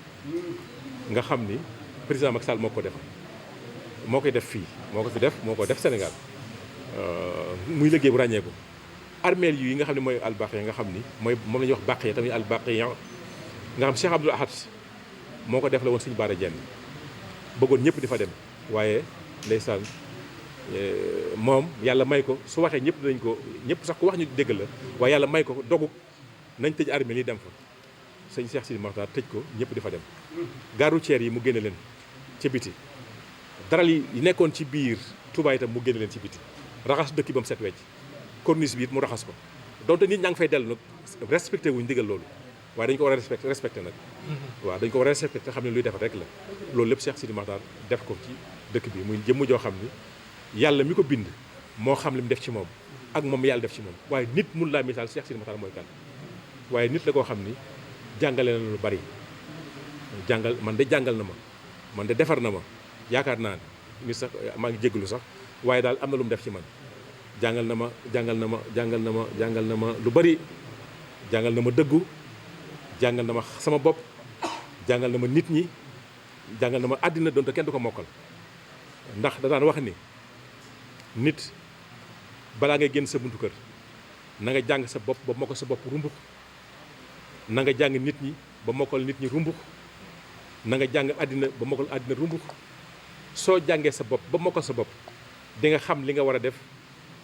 A: nga xam ni président Macky Sall moo ko defal moo koy def fii moo ko fi def moo ko def Sénégal muy liggéey bu ràññeeku armeel yi nga xam ne mooy albaqi nga xam ni mooy moom la ñuy wax bàq ya tamit albaqi nga xam Cheikh Abdoul Ahad moo ko def la woon suñu Bara Diène bëggoon ñëpp di fa dem waaye ndeysaan moom yàlla may ko su waxee ñëpp dinañ ko ñëpp sax ku wax ñu dégg la waaye yàlla may ko dogu nañ tëj armeel yi dem fa sëñ Cheikh Sidi Makhtar tëj ko ñëpp di fa dem gare routière yi mu génne leen ci biti daral yi nekkoon ci biir Touba itam mu génne leen ci biti raxas dëkk ba mu set wecc corniche bi it mu raxas ko donte nit ñaa ngi fay dellu nag respecté wuñ ndigal loolu waaye dañu ko war a respecté nag waaw dañu ko war a respecté xam ne luy defar rek la loolu lépp Cheikh Sidi Makhtar def ko ci dëkk bi muy jëmm joo xam ni yàlla mi ko bind moo xam li mu def ci moom ak moom yàlla def ci moom waaye nit mun laa misaal Cheikh Sidi Makhtar mooy kan waaye nit la koo xam ni jàngale na lu bari man de jàngal na ma man de defar na ma yaakaar naa ni sax maa ngi jégalu sax waaye daal am na lu mu def ci man jàngal na ma lu bari jàngal na ma dëggu jàngal na ma sama bopp jàngal na ma nit ñi jàngal na ma àddina doonte kenn du ko mokkal ndax da daan wax ni nit balaa ngay génn sa buntu kër na nga jàng sa bopp ba mokkal sa bopp rumbux na nga jàng nit ñi ba mokkal nit ñi rumbux na nga jàng àddina ba mokkal àddina rumbux soo jàngee sa bopp ba mokkal sa bopp di nga xam li nga war a def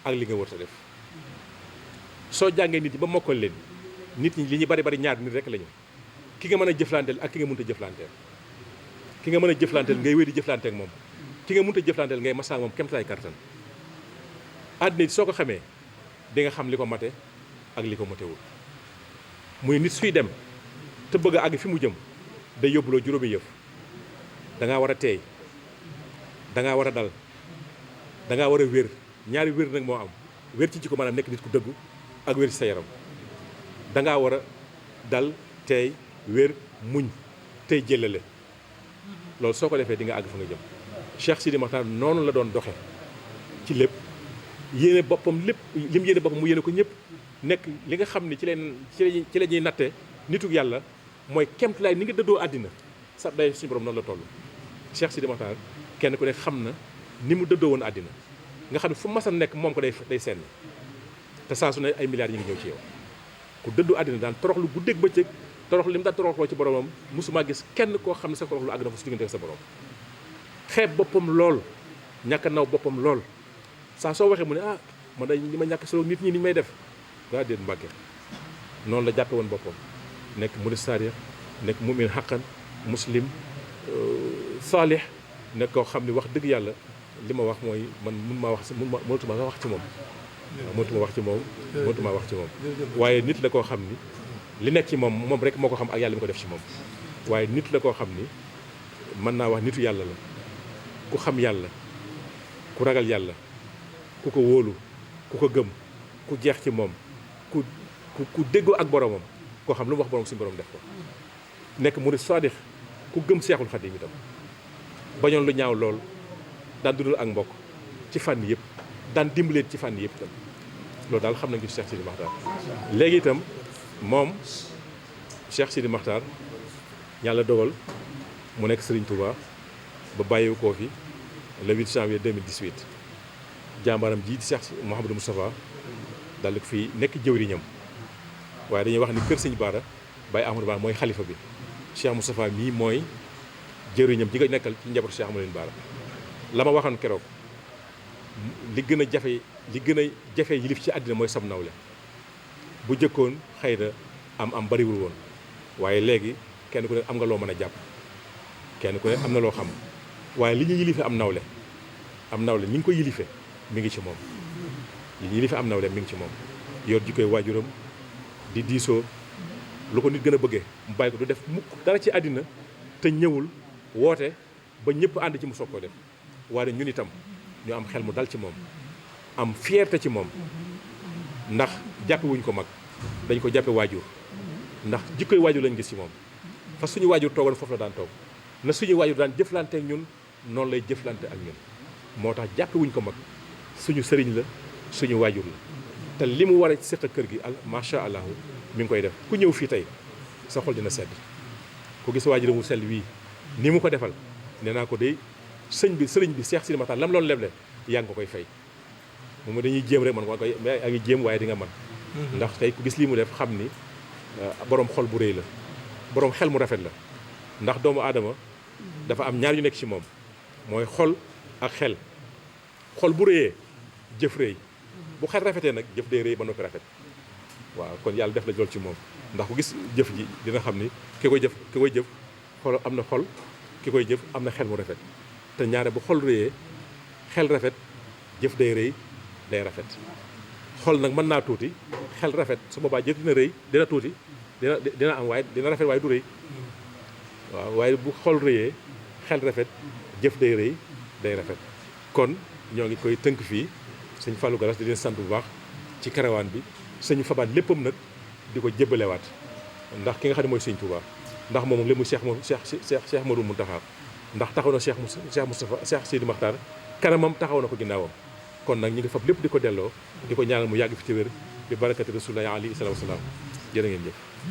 A: ak li nga war a def soo jàngee nit ñi ba mokkal leen nit ñi li ñu bari ñaar nit rek lañu ki nga mën a jëflanteel ak ki nga mënut a jëflanteel ki nga mën a jëflanteel ngay wéy di jëflante ak moom ki nga mënut a jëflanteel ngay masaa moom kemtalaay kartan àddina soo ko xamee di nga xam li ko mate ak li ko matewul muy nit suy dem te bëgg a àgg fi mu jëm day yóbbuloo juróomi yëf da ngaa war a teey da ngaa war a dal da ngaa war a wér ñaari wér nag moo am wér ci jikko maanaam nekk nit ku dëggu ak wér ci sa yaram da ngaa war a dal teey wér muñ tey jëlale loolu soo ko defee di nga àgg fa nga jëm Cheikh Sidi Makhtar noonu la doon doxe ci lépp yéene boppam lépp lim yéene boppam mu yéene ko ñëpp nekk li nga xam ne ci la ñuy natte nituk yàlla mooy kemtalaay ni nga dëddoo àddina sax day suñu borom noonu la toll Cheikh Sidi Makhtar kenn ku ne xam na ni mu dëddoo woon àddina nga xam ne fu mas a nekk moom ko day senn te saa su ne ay milliards yi ngi ñëw ci yow ku dëddu àddina daan toroxlu guddeeg bëccëg toroxlu li mu daan toroxloo ci boromam mosuma gis kenn koo xam ne sa toroxlu àgg na fa su diggante ak sa borom xeeb boppam lool ñàkk naw boppam lool saa soo waxee mu ne man day li ma ñàkk solo nit ñi ni may def daa déet Mbàkke noonu la jàppe woon boppam nekk murid saadiq nekk mu'min haqqan muslim saalih nekk koo xam ne wax dëgg yàlla li ma wax mooy man mënutuma wax ci moom mënutuma wax ci moom waaye nit la koo xam ni li nekk ci moom rek moo ko xam ak yàlla mi ko def ci moom waaye nit la koo xam ni mën naa wax nitu yàlla la ku xam yàlla ku ragal yàlla ku ko wóolu ku ko gëm ku jeex ci moom ku ku déggoo ak boromam koo xam lu mu wax borom suñu borom def ko nekk murid saadix ku gëm seexul xadim itam bañoon lu ñaaw lool daan dundal ak mbokk ci fànn yëpp daan dimbaleen ci fànn yëpp itam loolu daal xam nañ ko ci Cheikh Sidi Makhtar léegi itam moom Cheikh Sidi Makhtar yàlla dogal mu nekk Serigne Touba ba bàyyi koo fi le 8 janvier 2018 jàmbaaram ji di Cheikh Mouhamadou Moustapha daal di ko fi nekk jëwriñam waaye dañuy wax ni kër Sëñ Baara Baye Ahmadou Baara mooy xalifa bi Cheikh Moustapha mii mooy jëwriñam ji nga nekkal ci njabootu Cheikh Ahmadou Baara la ma waxoon keroog li gën a jafe yilif ci àddina mooy sam nawle bu jëkkoon xëy na am bariwul woon waaye léegi kenn ku ne am nga loo mën a jàpp kenn ku ne am na loo xam waaye li ñu yilife am nawle ni nga ko yilife mi ngi ci moom li ñu yilife am nawle mi ngi ci moom yor ji koy waajuram di diisoo lu ko nit gën a bëggee mu bàyyi ko du def mukk dara ci àddina te ñëwul woote ba ñëpp ànd ci mu soog koo def waaye ñun itam ñu am xel mu dal ci moom am fierté ci moom ndax jàppe wuñ ko mag dañ ko jàppe waajur ndax jikkoy waajur lañ gis ci moom fa suñu waajur toogoon foofu la daan toog na suñu waajur daan jëflante ak ñun noonu lay jëflante ak ñun moo tax jàppe wuñ ko mag suñu sëriñ la suñu waajur la te li mu war a séq kër gi macha allah mi ngi koy def ku ñëw fii tey sa xol dina sedd ku gis waajur mu sell wii ni mu ko defal nee naa ko day sëriñ bi Cheikh Sidi Makhtar lam loolu leble yaa ngi ko koy fay moom dañuy jéem rek man ko koy a ngi jéem waaye di nga man ndax tey ku gis lii mu def xam ni borom xol bu rëy la borom xel mu rafet la ndax doomu aadama dafa am ñaar yu nekk ci moom mooy xol ak xel xol bu rëyee jëf rëy bu xel rafetee nag jëf day rëy ba noppi rafet waaw kon yàlla def la lool ci moom ndax ku gis jëf ji dina xam ni ki koy jëf xol am na xol ki koy jëf am na xel mu rafet te ñaare bu xol rëyee xel rafet jëf day rëy day rafet xol nag mën naa tuuti xel rafet su boobaa jëf dina rëy dina tuuti dina am waaye dina rafet waaye du rëy waaw waaye bu xol rëyee xel rafet jëf day rëy day rafet kon ñoo ngi koy tënk fii sëñ Fallou Galas di leen sant bu baax ci karawaan bi sëñ fabaat léppam nag di ko jébbalewaat ndax ki nga xam ne mooy sëñ Touba ndax moom li mu Cheikh Modou Mountakha ndax taxaw na Cheikh Moustapha Cheikh Sidi Makhtar kanamam taxaw na ko ginnaawam kon nag ñi ngi fab lépp di ko delloo di ko ñaanal mu yàgg fi ci wér bi barakati Rasulullah alayhi salaatu wa salaam jërë ngeen jëf